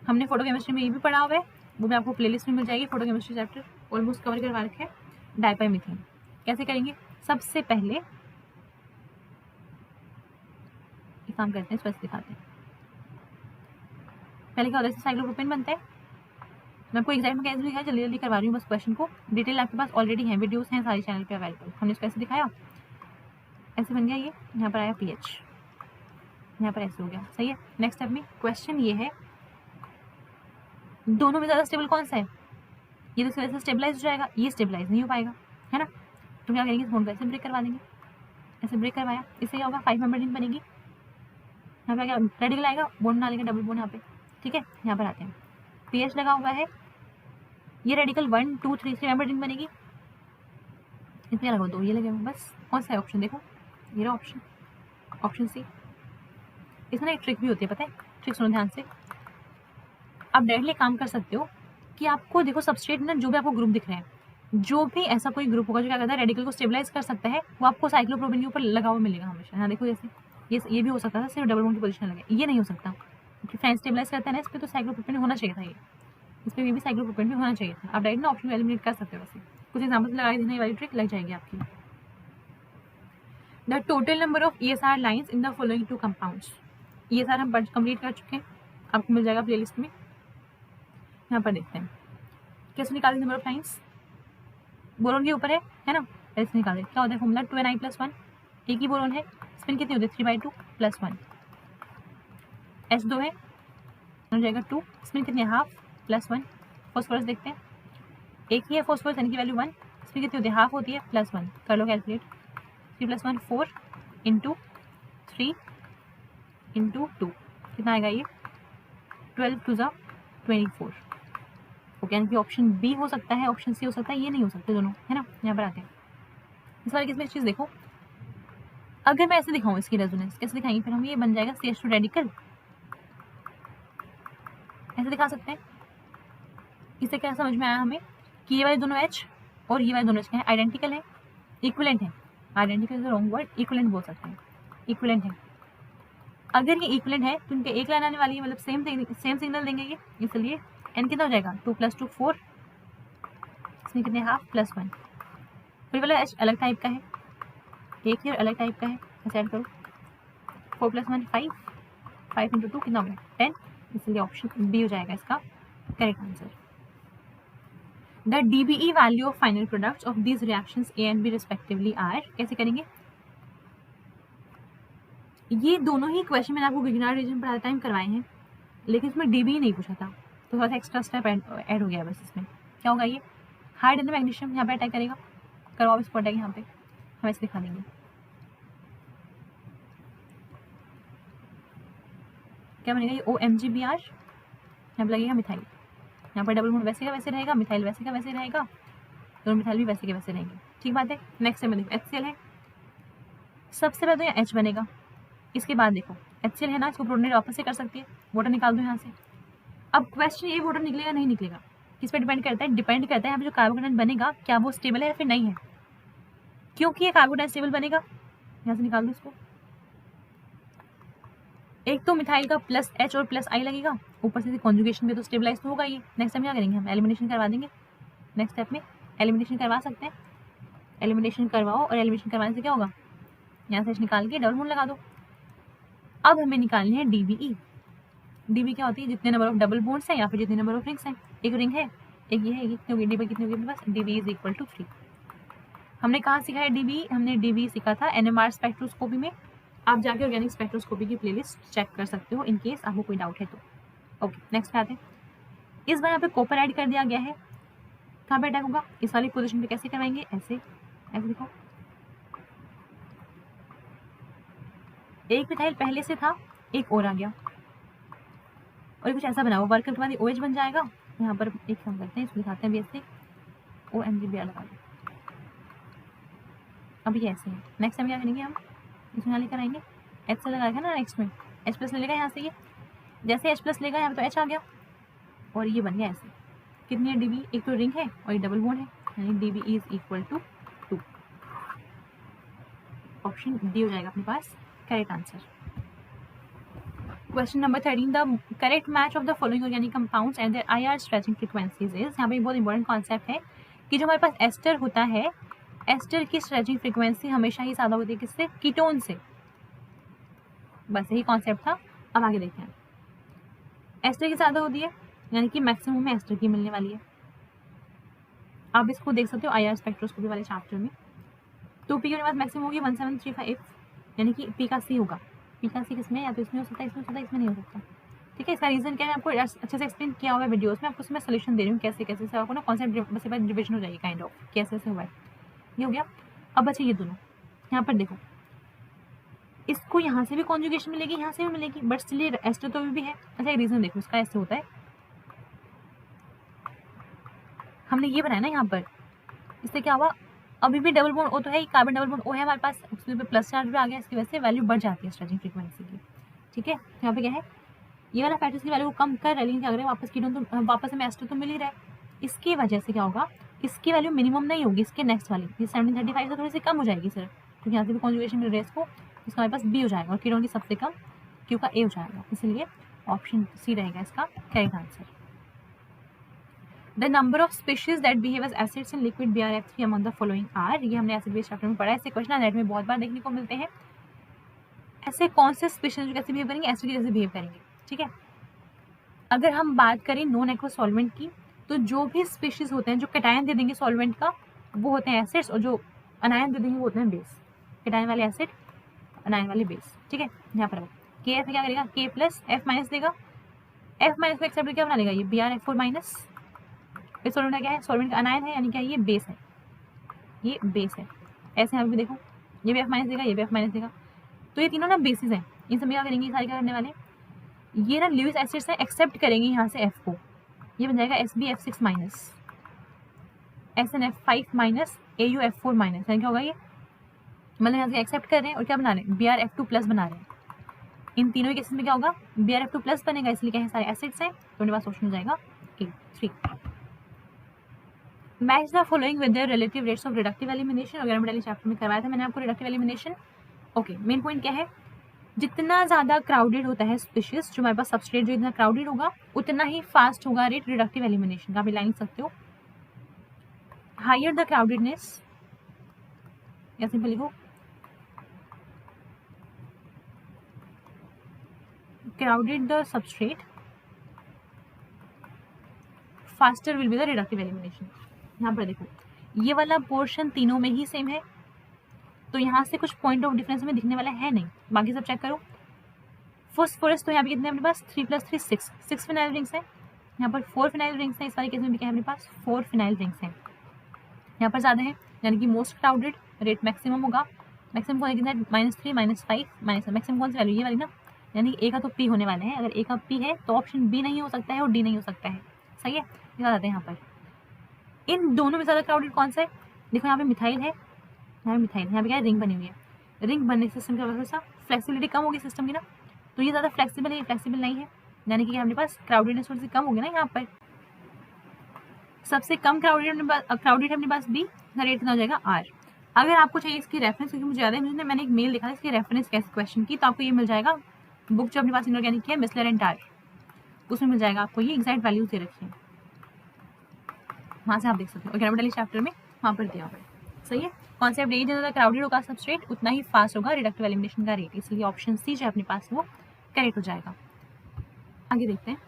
हमने फोटोकेमिस्ट्री में ये भी पढ़ा हुआ है, वो भी आपको प्लेलिस्ट में मिल जाएगी, फोटोकेमिस्ट्री चैप्टर ऑलमोस्ट कवर करवा रखे हैं। डाइपाइमिथेन कैसे करेंगे, सबसे पहले एक काम करते हैं, स्पेस दिखाते हैं। पहले क्या होता है, साइक्लोप्रोपेन बनता है। मैं आपको एग्जैक्ट मैकेनिज्म दिखाया, जल्दी जल्दी करवा रही हूँ बस, क्वेश्चन को डिटेल आपके पास ऑलरेडी है, वीडियोस हैं सारी चैनल पे अवेलेबल। हमने इसको ऐसे दिखाया, ऐसे बन गया ये, यहाँ पर आया पीएच, यहाँ पर ऐसे हो गया, सही है। नेक्स्ट स्टेप में क्वेश्चन ये है, दोनों में ज़्यादा स्टेबल कौन सा है, ये तो वैसे स्टेबलाइज हो जाएगा, ये स्टेबलाइज नहीं हो पाएगा, है ना। तो क्या करेंगे, इस बोन को ऐसे ब्रेक करवा देंगे, ऐसे ब्रेक करवाया, इससे क्या होगा, 5 मेंबर रिंग बनेगी। यहाँ पर क्या रेडिकल आएगा, बोन ना लेंगे, डबल बोन यहाँ पे, ठीक है। यहाँ पर आते हैं, पीएच लगा हुआ है, ये रेडिकल 1 2 3 से मेंबर रिंग बनेगी, इसमें लगा 2 ये लगे हुए, बस। कौन सा है ऑप्शन, देखो ये रहा ऑप्शन, ऑप्शन सी। इसमें एक ट्रिक भी होती है, पता है, ट्रिक सुनो ध्यान से। आप डायरेक्टली काम कर सकते हो कि आपको देखो सबस्ट्रेट में जो भी आपको ग्रुप दिख रहा है, जो भी ऐसा कोई ग्रुप होगा जो क्या करता है रेडिकल को स्टेबलाइज कर सकता है, वो आपको साइक्लोप्रोपेन के ऊपर लगा हुआ मिलेगा हमेशा। यहाँ देखो जैसे ये भी हो सकता था, सिर्फ डबल बॉन्ड की पोजीशन लगे, ये नहीं हो सकता क्योंकि फ्रेंड स्टेबलाइज करता है ना, इस पर तो साइक्लोप्रोपेन होना चाहिए था, ये इस पर भी साइक्लोप्रोपेन भी होना चाहिए था। आप डायरेक्ट ना ऑप्शन एलिमिनेट कर सकते हो, वैसे कुछ एग्जाम्पल लगा के देने वाली ट्रिक लग जाएगी आपकी। The total number of ESR lines in the following 2 compounds. ESR हम कंप्लीट कर चुके हैं, आपको मिल जाएगा प्लेलिस्ट में। यहाँ पर देखते हैं कैसे निकालें नंबर ऑफ लाइन्स, बोरोन के ऊपर है ना, ऐसे निकालें। क्या होता है फॉर्मूला, 2Ni+1, एक ही बोरोन है, स्पिन कितनी होती है, 3/2 +1, H2 है, हो जाएगा 2, स्पिन कितनी है, हाफ +1। फॉस्फोरस देखते हैं, एक ही है फॉस्फोरस, यानी की वैल्यू 1, स्पिन कितनी होती है, हाफ होती है, +1, कर लो कैलकुलेट, 3 + 1 4 × 3 × 2 कितना आएगा ये, 12 2 × 24। ओके, यानी कि ऑप्शन बी हो सकता है, ऑप्शन सी हो सकता है, ये नहीं हो सकते दोनों, है ना। यहाँ पर आते हैं, इस बार किसमें चीज़ देखो, अगर मैं ऐसे दिखाऊँ इसकी रेजोनेंस कैसे दिखाएंगे, फिर हम ये बन जाएगा CH2 रेडिकल, ऐसे दिखा सकते हैं। इससे क्या समझ में आया हमें कि ये वाले दोनों H और ये वाले दोनों H क्या है, आइडेंटिकल है, इक्विवेलेंट है। Identical is the wrong word, equivalent बोल सकते हैं, इक्विवेलेंट है। अगर ये इक्विवेलेंट है तो इनके एक लाइन आने वाली है, मतलब सेम सिग्नल देंगे ये, इसलिए n कितना हो जाएगा, 2 + 2 4, इसमें कितने हाफ +1। फिर वाला H अलग टाइप का है, एक ही और अलग टाइप का है, ऐसे ऐड करो, 4 + 1 5, 5 × 2 कितना हो गया 10, इसलिए ऑप्शन बी हो जाएगा इसका correct answer. The DBE value of final products of these reactions A and B respectively are, कैसे करेंगे, ये दोनों ही क्वेश्चन मैंने आपको गिगनार्ड रीजन पढ़ाते टाइम करवाए हैं, लेकिन इसमें DBE नहीं पूछा था, तो थोड़ा सा एक्स्ट्रा स्टेप ऐड हो गया बस। इसमें क्या होगा, ये हाइड इन द मैग्नीशियम यहाँ पे अटैक करेगा, करवाओ इसको अटैक, यहाँ पे हम ऐसे दिखा देंगे, क्या बनेगा ये OMGBr, यहाँ पे लगेगा मिथाइल, यहाँ पर डबल बॉन्ड वैसे का वैसे रहेगा, मिथाइल वैसे का वैसे रहेगा, दोनों मिथाइल भी वैसे के वैसे रहेंगे, ठीक बात है। नेक्स्ट में देखो HCl है, सबसे पहले तो यहाँ H बनेगा, इसके बाद देखो HCl है ना, इसको प्रोटोनेट वापस से कर सकती है, वाटर निकाल दो यहाँ से। अब क्वेश्चन ये वाटर निकलेगा नहीं निकलेगा, किस पे डिपेंड करता है, डिपेंड करता है यहाँ पे जो कार्बोनेट बनेगा क्या वो स्टेबल है या फिर नहीं है। क्योंकि ये कार्बोनेट स्टेबल बनेगा, यहाँ से निकाल दो इसको, एक तो मिथाइल का प्लस H और प्लस I लगेगा, ऊपर से कॉन्जुगेशन पे तो स्टेबलाइज तो होगा ये। नेक्स्ट टाइम क्या करेंगे हम, एलिमिनेशन करवा देंगे। नेक्स्ट स्टेप में एलिमिनेशन करवा सकते हैं, एलिमिनेशन करवाओ और एलिमिनेशन करवाने से क्या होगा, यहाँ से H निकाल के डबल बॉन्ड लगा दो। अब हमें निकालनी है DBE। DB क्या होती है, जितने नंबर ऑफ डबल बॉन्ड्स हैं या फिर जितने नंबर ऑफ रिंग्स हैं। एक रिंग है, एक ये है, ये कितनी होगी, DB कितनी होगी अपने पास, DB इज इक्वल टू 3। हमने कहाँ सीखा है DB, हमने DB सीखा था NMR स्पेक्ट्रोस्कोपी में। आप जाके ऑर्गेनिक स्पेक्ट्रोस्कोपी की प्लेलिस्ट चेक कर सकते हो इन केस आपको कोई डाउट है तो। ओके नेक्स्ट पे आते हैं। इस बार यहाँ पे कॉपर ऐड कर दिया गया है, कहाँ पे अटैक होगा, इस वाली पोजीशन पे कैसे करवाएंगे, ऐसे ऐसे देखो, एक मिथाइल पहले से था, एक और आ गया और कुछ ऐसा बना हुआ, वर्क करने के बाद OH बन जाएगा। यहाँ पर एक काम करते हैं, इसको दिखाते हैं BS से OMGBr लगा दें। अब ये ऐसे है। नेक्स्ट टाइम क्या करेंगे हम, इसमें यहाँ लेकर आएंगे, H से लगाएगा ना, नेक्स्ट में H प्लस ले लेगा यहाँ से, ये जैसे H प्लस लेगा यहाँ पे तो H आ गया और ये बन गया ऐसे। कितनी है DB, एक तो रिंग है और ये डबल बॉन्ड है, यानी DB is equal to 2। Option D हो जाएगा अपने पास correct answer. Question number 13, the correct match of the following organic compounds and their IR stretching frequencies is. यहाँ पे बहुत इंपॉर्टेंट कॉन्सेप्ट है कि जो हमारे पास एस्टर होता है, एस्टर की स्ट्रेचिंग फ्रीक्वेंसी हमेशा ही ज़्यादा होती है किससे, कीटोन से। बस यही कॉन्सेप्ट था। अब आगे देखते हैं, एस्टर की ज़्यादा होती है यानी कि मैक्सिमम में एस्टर की मिलने वाली है। आप इसको देख सकते हो IR स्पेक्ट्रोस्कोपी वाले चैप्टर में। तो पी के पास मैक्सिमम होगी 1735, यानी कि पी का सी होगा। पी का सी किसमें, या तो इसमें हो सकता है, इसमें हो सकता है, इसमें नहीं हो सकता। ठीक है, इसका रीजन क्या है आपको अच्छे से एक्सप्लेन किया हुआ है वीडियोस में, आपको उसमें सोल्यूशन दे रही हूँ कैसे कैसे से, आपको ना कॉन्सेप्ट बस डिविजन हो जाएगी काइंड ऑफ, कैसे ऐसे हुआ है। ये हो गया। अब बचे ये दोनों, यहाँ पर देखो, इसको यहाँ से भी कॉन्जुगेशन मिलेगी, यहाँ से भी मिलेगी, बट स्टिल एस्टर तो भी है। अच्छा एक रीजन देखो इसका, ऐसे होता है, हमने ये बनाया ना यहाँ पर, इससे क्या हुआ, अभी भी डबल बॉन्ड O तो है ही, कार्बन डबल बॉन्ड O है हमारे पास, उसमें प्लस चार्ज भी आ गया, इसकी वजह से वैल्यू बढ़ जाती है स्ट्रेचिंग फ्रीक्वेंसी की। ठीक है, यहाँ पे क्या है, ये वाला फैक्टर्स की वैल्यू को कम कर रहा है, लेकिन क्या करें, वापस कीटोन तो वापस हमें एस्टर तो मिल ही रहा है। इसकी वजह से क्या होगा, इसकी वैल्यू मिनिमम नहीं होगी, इसके नेक्स्ट वाली ये 1735 से थोड़ी सी कम हो जाएगी सर, क्योंकि यहाँ से भी कॉन्जुगेशन मिल रहा है इसको, इसका हमारे पास B हो जाएगा और कीटोन की सबसे कम Q का A हो जाएगा, इसलिए ऑप्शन C रहेगा इसका correct answer. The number of species that behave as acids in liquid BRF3 among the following are. ये हमने एसिड बेस चैप्टर में पढ़ा है, ऐसे क्वेश्चन नेट में बहुत बार देखने को मिलते हैं। ऐसे कौन से स्पीशीज जो कैसे बिहेव करेंगे, एसिड जैसे बिहेव करेंगे। ठीक है, अगर हम बात करें नॉन एक्वस सॉल्वेंट की, तो जो भी स्पीशीज होते हैं जो कैटायन दे देंगे सॉल्वेंट का, वो होते हैं एसिड्स, और जो अनायन दे देंगे वो होते हैं बेस। कैटायन वाले एसिड, अनायन वाले बेस। ठीक है, यहाँ पर KF क्या करेगा, K प्लस F माइनस देगा, F माइनस को एक्सेप्ट क्या बना लेगा, ये BrF4 माइनस। इस सॉल्वेंट का क्या है, सॉल्वेंट का अनायन है, यानी क्या ये बेस है, ये बेस है। ऐसे यहाँ पे भी देखो, ये भी F माइनस देगा, ये भी F माइनस देगा, तो ये तीनों ना बेसिस हैं। इन सब क्या करेंगे, ये सारे क्या करने वाले, ये ना ल्यूइस एसिड्स है, एक्सेप्ट करेंगे यहाँ से F को, ये बन जाएगा SbF6 minus, SnF5 minus, AuF4 minus, यानी क्या होगा ये, मतलब यहाँ से एक्सेप्ट कर रहे हैं और क्या बना रहे हैं, BrF2 प्लस बना रहे हैं। इन तीनों केसेस में क्या होगा, BrF2 प्लस बनेगा, इसलिए क्या है, सारे एसिड्स हैं, तो मेरे पास ऑप्शन हो जाएगा A3। Match the following with their relative rates of reductive elimination. Organic metallic chapter में करवाया था मैंने आपको reductive elimination. Okay, main point क्या है, जितना ज़्यादा क्राउडेड होता है स्पीशीज, जो हमारे पास सबस्ट्रेट जो इतना क्राउडेड होगा, उतना ही फास्ट होगा रेट रिडक्टिव एलिमिनेशन का। आप लाइन सकते हो, हायर द क्राउडेडनेस, या सिंपल लिखो crowded the substrate faster will be the reductive elimination। यहाँ पर देखो, ये वाला पोर्शन तीनों में ही सेम है, तो यहाँ से कुछ पॉइंट ऑफ डिफरेंस में दिखने वाला है नहीं, बाकी सब चेक करो। फॉस्फोरस तो यहाँ पे कितने अपने पास, 3 + 3 6 फिनाइल रिंग्स हैं, यहाँ पर 4 फिनाइल रिंग्स हैं, इस वाले केस में भी क्या है अपने पास 4 फिनाइल रिंग्स हैं, यहाँ पर ज़्यादा है, यानी कि मोस्ट क्राउडेड रेट मैक्सिमम होगा। मैक्सिमम कौन कितना है, -3 -5 माइनस, मैक्सिमम कौन सी वैल्यू, ये वाली ना, यानी A का तो P होने वाले हैं। अगर A का P है तो ऑप्शन B नहीं हो सकता है और D नहीं हो सकता है। सही है, दिखा जाते हैं यहाँ पर। इन दोनों में ज़्यादा क्राउडेड कौन सा है, देखो यहाँ पे मिथाइल है, यहाँ पे मिथाइल, यहाँ पे क्या है, रिंग बनी हुई है। रिंग बनने से सिस्टम का वजह से फ्लेक्सिबिलिटी कम होगी सिस्टम की ना, तो ये ज़्यादा फ्लेक्सिबल है, फ्लेक्सिबल नहीं है, यानी कि हमारे पास क्राउडेडनेस थोड़ी सी कम होगी ना। यहाँ पर सबसे कम क्राउडेड है अपने पास B, रेट कितना हो जाएगा R। अगर आपको चाहिए इसकी रेफरेंस, क्योंकि मुझे ज़्यादा मैंने एक मेल लिखा था इसकी रेफरेंस कैसे क्वेश्चन की, तो आपको ये मिल जाएगा बुक जो अपने पास इनऑर्गेनिक की है मिसलर एंड टार, उसमें मिल जाएगा आपको, ये एग्जैक्ट वैल्यूज दे रखी है, वहाँ से आप देख सकते हो ग्राविमेट्री चैप्टर में वहाँ पर दिया हुआ है। सही है। कॉन्सेप्ट यही जितना क्राउडेड होगा सबस्ट्रेट उतना ही फास्ट होगा रिडक्टिव एलिमिनेशन का रेट, इसलिए ऑप्शन सी जो अपने पास वो करेक्ट हो जाएगा। आगे देखते हैं।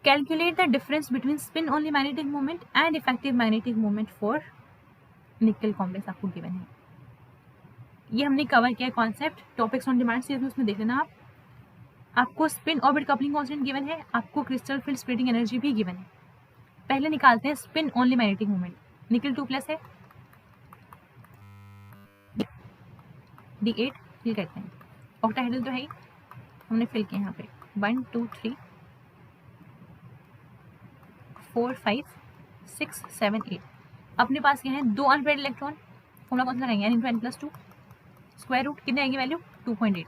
Calculate the difference between spin only magnetic moment and effective magnetic moment for निकल कॉम्प्लेक्स आपको गिवन है। ये हमने कवर किया concept topics on demand series में, उसमें देख लेना आप। आपको spin orbit coupling constant given है, आपको क्रिस्टल फील्ड स्प्लिटिंग एनर्जी भी गिवन है। पहले निकालते हैं स्पिन ओनली मैग्नेटिक मोमेंट। निकल 2+ है, D8 फिल करते हैं। ऑक्टाहेड्रल तो है ही, हमने फिल किया यहाँ पे 1 2 3 4 5 6 7 8। अपने पास क्या है 2 अनपेयर्ड इलेक्ट्रॉन, फॉर्मूला कौन सा लगाएंगे n × n + 2 स्क्वायर रूट कितने आएगी वैल्यू 2.8,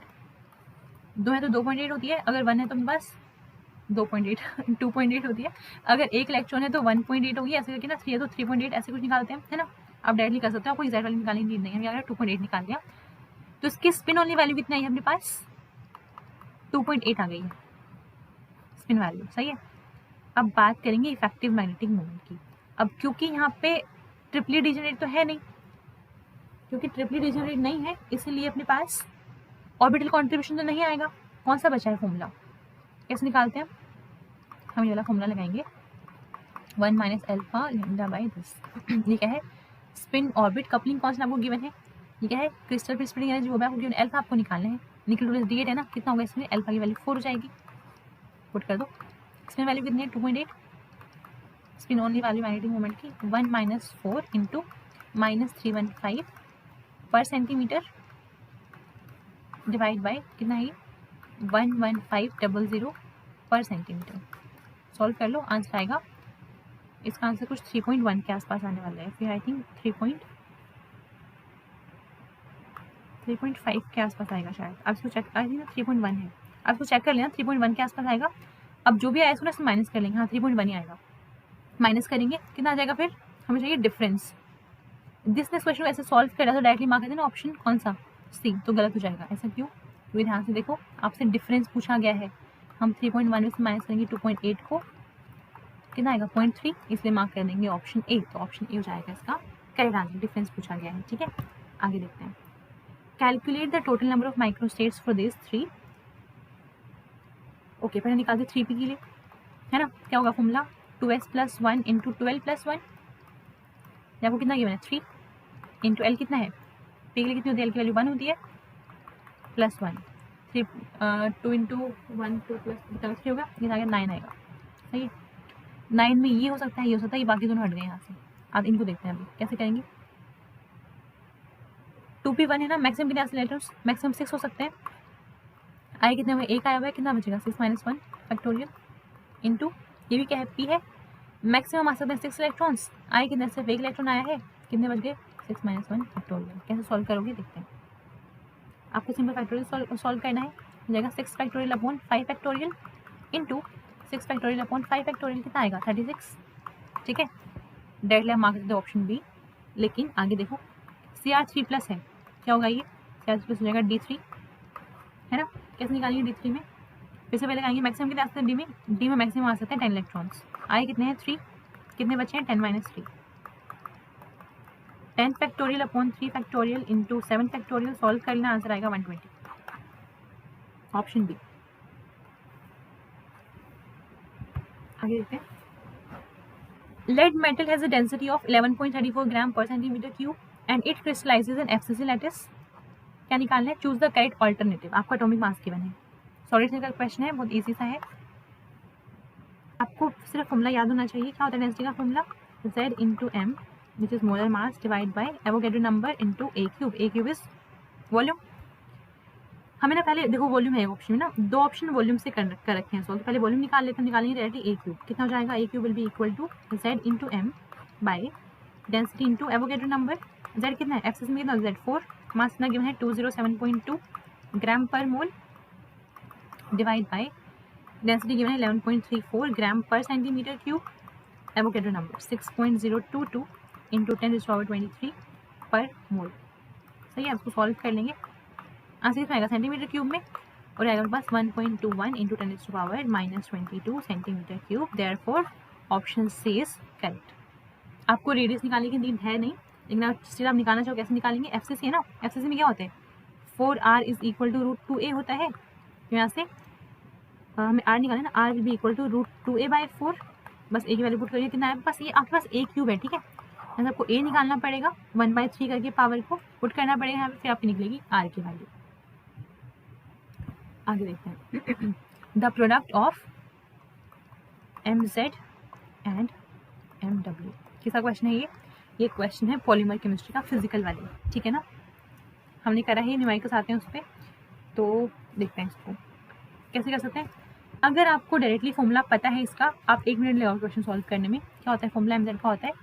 2 है तो 2.8 होती है, अगर 1 है तो अपने पास 2.8 2.8 होती है, अगर एक इलेक्ट्रॉन है तो 1.8 होगी, ऐसे करके ना 3 है तो 3.8 ऐसे कुछ निकालते हैं, है ना। आप डायरेक्टली कर सकते हो, आपको एग्जैक्ट वैल्यू निकालने की नीड नहीं है। अगर 2.8 निकाल दिया तो इसकी स्पिन ओनली वैल्यू कितना है अपने पास 2.8 आ गई है स्पिन वैल्यू। सही है। अब बात करेंगे इफेक्टिव मैग्नेटिक मोमेंट की। अब क्योंकि यहाँ पे ट्रिपली डिजेनरेट तो है नहीं, क्योंकि ट्रिपली डिजेनरेट नहीं है इसलिए अपने पास ऑर्बिटल कॉन्ट्रीब्यूशन तो नहीं आएगा। कौन सा बचा है फॉर्मूला, कैसे निकालते हैं हम, ये वाला फॉर्मूला लगाएंगे 1 - अल्फा लैम्डा बाई दिस। ये क्या है स्पिन ऑर्बिट कपलिंग कांस्टेंट आपको गिवन है, ये क्या है क्रिस्टल फील्ड स्प्लिटिंग एनर्जी वो भी आपको गिवन, अल्फा आपको निकालना है। निकल टू D8 है ना, कितना होगा इसमें, अल्फा की वैल्यू 4 हो जाएगी, पुट कर दो। स्पिन वैल्यू कितनी है 2.8, spin only value magnetic moment की 1 - 4 × -315 पर सेंटीमीटर डिवाइड बाय कितना है 11500 पर सेंटीमीटर। सॉल्व कर लो, आंसर आएगा इसका आंसर कुछ 3.1 के आसपास आने वाला है, फिर आई थिंक 3.5 के आसपास आएगा शायद। अब इसको चेक, आई थिंक 3.1 है, अब इसको चेक कर लेना 3.1 के आसपास आएगा। अब जो भी आया इसको ना इसमें माइनस कर लेंगे, हाँ 3.1 ही आएगा, माइनस करेंगे कितना आ जाएगा, फिर हमें चाहिए डिफरेंस। जिसने क्वेश्चन ऐसे सॉल्व करा तो डायरेक्टली मार्क कर देना ऑप्शन कौन सा सी, तो गलत हो जाएगा। ऐसा क्यों, क्योंकि ध्यान से देखो आपसे डिफरेंस पूछा गया है, हम 3.1 में से माइनस करेंगे 2.8 को, कितना आएगा 0.3, इसलिए मार्क कर देंगे ऑप्शन ए, तो ऑप्शन ए हो जाएगा इसका करेक्ट आंसर, डिफरेंस पूछा गया है। ठीक है, आगे देखते हैं। Calculate the total number of microstates for this 3। Okay, पहले निकालते 3p के लिए, है ना। क्या होगा फॉर्मूला 2s + 1 × 12 + 1, आपको कितना गिवन है 3 × l कितना है, p के लिए कितनी होती है, l की वैल्यू 1 होती है, +1 3 2 × 1 2 + 3 होगा, ये आ गया 9 आएगा। सही है, 9 में ये हो सकता है, ये हो सकता है, ये बाकी दोनों हट गए यहाँ से। अब इनको देखते हैं अभी कैसे करेंगे। 2p1 है ना, मैक्सिमम कितने एक्सीलरेटर्स, मैक्सिमम 6 हो सकते हैं। आए कितने हुए, एक आया हुआ है, कितना बचेगा 6 - 1 फैक्टोरियल इंटू ये भी क्या है p है, मैक्सिमम आ सकते हैं 6 इलेक्ट्रॉन्स, आए कितने, सिर्फ एक इलेक्ट्रॉन आया है, कितने बच गए 6 - 1 फैक्टोरियल। कैसे सॉल्व करोगे देखते हैं, आपको सिंपल फैक्टोरियल सॉल्व करना है, हो जाएगा 6 factorial upon 5 factorial into 6 factorial upon 5 factorial, कितना आएगा 36। ठीक है, डायरेक्टली आप मार्क देते ऑप्शन बी। लेकिन आगे देखो Cr3+ है, क्या होगा ये Cr3+ हो जाएगा D3, है ना। कैसे निकालेंगे D3 में, फिर से पहले लगाएंगे मैक्सिमम कितने आ सकते हैं D में, D में मैक्सिमम आ सकते हैं 10 इलेक्ट्रॉन्स, आए कितने हैं 3, कितने बचे हैं 10 - 3, 10 factorial upon 3 factorial into 7 factorial, solve कर लेना, आंसर आएगा 120, ऑप्शन बी। आगे देखते हैं। Lead metal has a density of 11.34 gram पर centimetre cube and it crystallises in FCC lattice. क्या निकालना है, चूज द करेक्ट ऑल्टरनेटिव, आपका एटॉमिक मास गिवन है, सॉलिड का क्वेश्चन है, बहुत इजी सा है। आपको सिर्फ फॉर्मूला याद होना चाहिए, क्या होता है डेंसिटी का formula Z × m which is molar mass divide by Avogadro number into a cube is volume. हमें ना पहले देखो वॉल्यूम है ऑप्शन में ना, दो ऑप्शन वॉल्यूम से कर रखे हैं सॉल्व, तो पहले वॉल्यूम निकाल लेते हैं, निकालेंगे डायरेक्टली a क्यूब, कितना हो जाएगा a cube will be equal to Z × m by density into Avogadro number, Z कितना है FCC में कितना Z4, मास कितना गिवन है 207.2 ग्राम पर मोल डिवाइड बाय डेंसिटी गिवन है 11.34 ग्राम पर centimetre cube, Avogadro number 6.022 into 10⁻23 पर मोल। सही है, उसको सॉल्व कर लेंगे, आंसर कितना आएगा सेंटीमीटर क्यूब में और आएगा पास 1.21 इंटू 10⁻⁻22 centimetre cube. Therefore option C is correct. आपको रेडियस निकालने की नीड है नहीं, लेकिन आप स्टिल आप निकालना चाहो कैसे निकालेंगे, एफसीसी है ना, एफसीसी में क्या होता है 4r is equal to √2a होता है। तो यहाँ से हमें r निकालना है ना, r will be equal to √2a/4। बस a की वैल्यू पुट करिए, कितना है पास, ये आपके पास a क्यूब है, ठीक है। यहाँ आपको a निकालना पड़ेगा, 1/3 करके पावर को पुट करना पड़ेगा यहाँ पे, फिर आपकी निकलेगी r की वैल्यू। आगे देखते हैं the product of mz and mw, किसका क्वेश्चन है ये क्वेश्चन है पॉलीमर केमिस्ट्री का, फिजिकल वाले, ठीक है ना। हमने करा है न्यूमेरिकल्स आते हैं उस पर, तो देखते हैं इसको कैसे कर सकते हैं। अगर आपको डायरेक्टली फॉर्मूला पता है इसका, आप 1 मिनट लगाओ क्वेश्चन सॉल्व करने में। क्या होता है फॉर्मूला mz का, होता है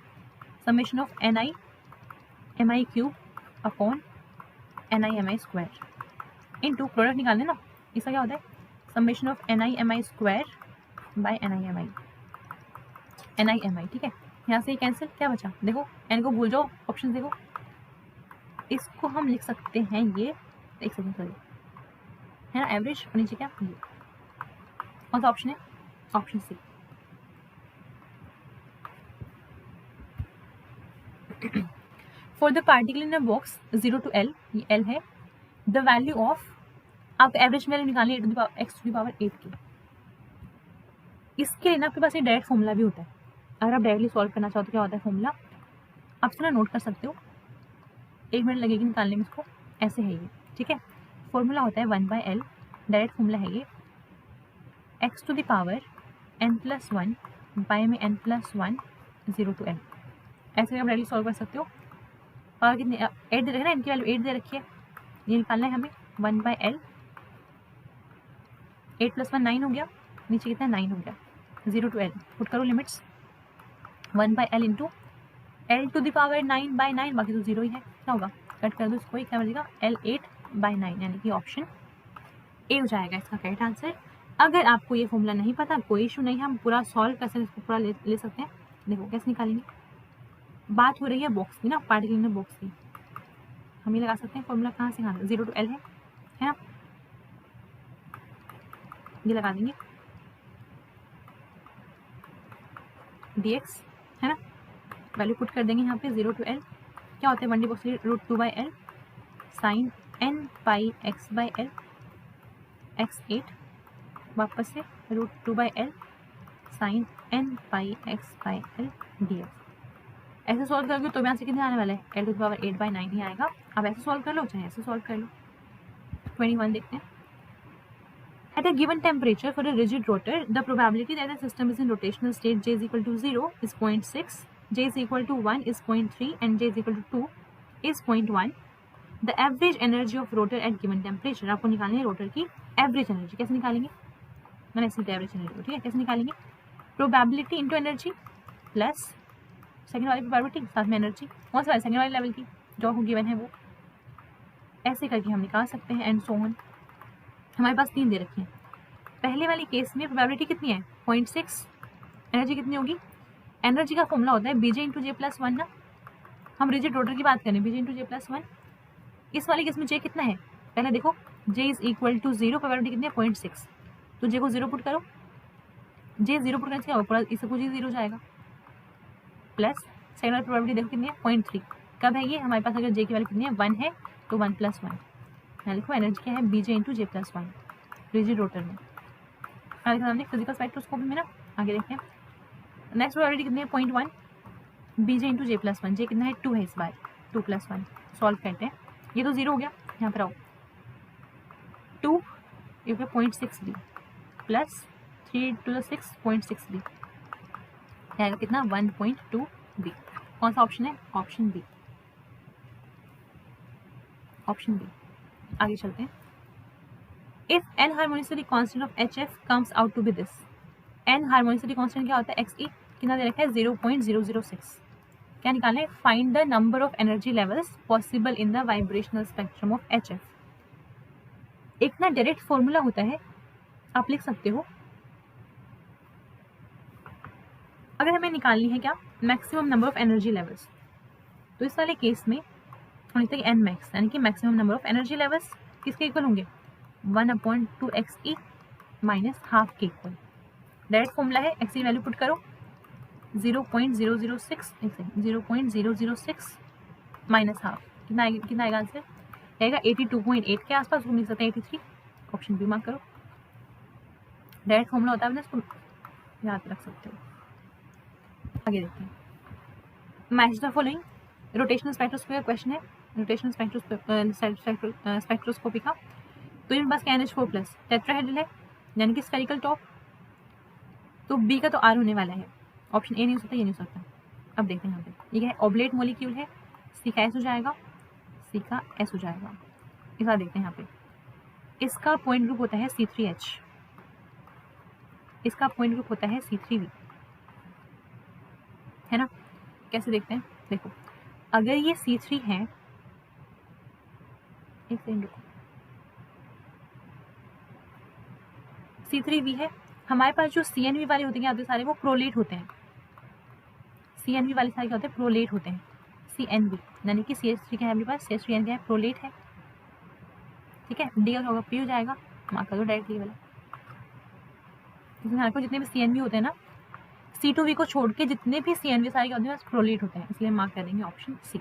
summation of ni cube upon ni square into product निकालने ना, इसका क्या होता है summation of ni square by ni, ठीक है। यहाँ से कैंसिल, क्या बचा देखो, n को भूल जाओ, ऑप्शन देखो, इसको हम लिख सकते हैं ये, एक सेकंड सॉरी, है ना एवरेज, और नीचे क्या ये, कौन सा ऑप्शन है, option C. For the particle in a box 0 to L, ये L है, द वैल्यू ऑफ, आप एवरेज वैल्यू निकालिए x⁸ की। इसके लिए ना आपके पास ये डायरेक्ट फॉर्मूला भी होता है, अगर आप डायरेक्टली सॉल्व करना चाहो तो क्या होता है फॉर्मूला, आप इसको ना नोट कर सकते हो, 1 मिनट लगेगी निकालने में इसको, ऐसे है ये, ठीक है। फॉर्मूला होता है 1/L, डायरेक्ट फॉर्मूला है ये, x⁴ n+1 बाय में n+1 0 to L, ऐसे आप डायरेक्टली सॉल्व कर सकते हो। और कितने 8 दे रखे ना, इनकी वैल्यू 8 दे रखी है, ये निकालना है हमें 1/L, 8 + 1 9 हो गया, नीचे कितना 9 हो गया, 0 to L पुट करो लिमिट्स, 1/L इंटू L⁴ 9/9, बाकी तो 0 ही है, क्या होगा कट कर दो इसको, क्या बचेगा L8/9, यानी कि ऑप्शन ए हो जाएगा इसका करेक्ट आंसर। अगर आपको ये फॉर्मूला नहीं पता, कोई इशू नहीं है, हम पूरा सॉल्व कर सकते हैं, इसको पूरा ले सकते हैं। देखो कैसे निकालेंगे, बात हो रही है बॉक्स की ना, पार्टिकल इन बॉक्स की, हम ये लगा सकते हैं फॉर्मूला, कहाँ से कहाँ 0 to L है ना, ये लगा देंगे dx, है ना, वैल्यू पुट कर देंगे यहाँ पे 0 to L, क्या होता है 1D box √2/L sine n πx/L x8, वापस से √2/L sine n πx/L dx। ऐसे सॉल्व करोगे तो यहाँ से कितने आने वाला है, L⁴ 8/9 ही आएगा। अब ऐसे सॉल्व कर लो चाहे ऐसे सॉल्व कर लो। 21 देखते हैं। At a given temperature for a rigid rotor, the probability that the system is in rotational state J is equal to 0 is 0.6, J is equal to 1 is 0.3 and J is equal to 2 is 0.1. The average energy of rotor at given temperature, आपको निकालनी है rotor की average energy. कैसे निकालेंगे, मैंने ऐसे average energy, ठीक है, कैसे निकालेंगे, probability into energy plus second वाली प्रोबेबिलिटी साथ में एनर्जी, कौन सा सेकंड वाले लेवल की जो आपको गिवन है वो, ऐसे करके हम निकाल सकते हैं एंड सो ऑन। हमारे पास 3 दे रखे हैं। पहले वाली केस में प्रोबेबिलिटी कितनी है 0.6, एनर्जी कितनी होगी, एनर्जी का फॉर्मूला होता है बीजे इंटू जे प्लस 1 ना, हम रिजिड रोटर की बात करें बीजे इंटू जे प्लस 1। इस वाली केस में जे कितना है, पहले देखो जे इज इक्वल टू 0, प्रोबेबिलिटी कितनी है 0.6, तो जे को 0 पुट करो, जे 0 पुट करने से क्या होगा, इससे कुछ ही 0 जाएगा, प्लस सेकंड वाली प्रोबेबिलिटी देखो कितनी है 0.3, कब है ये हमारे पास, अगर जे की वैल्यू कितनी है 1 है तो 1 + 1, यहाँ लिखो एनर्जी क्या है बीजे इंटू जे प्लस 1 रिजिड रोटर में। आगे हमने फिजिकल स्पेक्ट्रोस्कोप में ना, आगे देखते हैं नेक्स्ट प्रोबेबिलिटी कितनी है 0.1 बीजे इंटू जे प्लस 1, जे कितना है 2 है इस बार, 2 + 1 सॉल्व करते हैं, ये तो 0 हो गया, यहाँ पर आओ 2 ये 0.6 B plus 3 to the 6 0.6 B, आएगा कितना 1.2 बी। कौन सा ऑप्शन है, ऑप्शन बी, ऑप्शन बी। आगे चलते हैं। If n harmonically constant of HF comes out to be this, n harmonically constant क्या होता है xe, कितना दे रखा है 0.006, क्या निकालना है, find the number of energy levels possible in the vibrational spectrum of HF। एक ना डायरेक्ट फॉर्मूला होता है, आप लिख सकते हो, अगर हमें निकालनी है क्या maximum number of energy levels, तो इस वाले केस में हम लिखते हैं n मैक्स, यानी कि maximum number of energy levels किसके इक्वल होंगे, 1/2xe माइनस हाफ के इक्वल। डायरेक्ट फॉर्मूला है, एक्स की वैल्यू पुट करो 0.006 माइनस हाफ, कितना आएगा आंसर? रहेगा 82.8 के आसपास, उसको मिल सकता है 83। ऑप्शन बी मार्क करो। डायरेक्ट फॉर्मूला होता है ना, इसको याद रख सकते हो। आगे देखते हैं, match the following. Rotational spectroscopy का क्वेश्चन है, रोटेशनल स्पेक्ट्रोस्कोपी का। तो इनके पास क्या NH4+ टेट्राहेड्रल है, यानी कि स्फेरिकल टॉप। तो बी का तो आर होने वाला है, ऑप्शन ए नहीं हो सकता, ये नहीं हो सकता। अब देखते हैं यहाँ पे, ये है ऑब्लेट मॉलिक्यूल है, सी का एस हो जाएगा, सी का एस हो जाएगा। इस बार देखते हैं यहाँ पे, इसका पॉइंट ग्रुप होता है C3H, इसका पॉइंट ग्रुप होता है C3V, है ना। कैसे देखते हैं, देखो अगर ये C3 है, एक सेकंड रुको, C3V है, हमारे पास जो CNV वाले होते हैं सारे वो प्रोलेट होते हैं। CNV वाले सारे क्या होते हैं, प्रोलेट होते हैं। CNV यानी कि CH3 क्या है हमारे पास, CH3N क्या है, प्रोलेट है, ठीक है। डी का होगा पी हो जाएगा, मार्क कर दो डायरेक्टली वाला। इसमें जितने भी CNV होते हैं ना, C2V को छोड़ के जितने भी CNV सारे क्या होते हैं प्रोलेट होते हैं, इसलिए मार्क कर देंगे option C.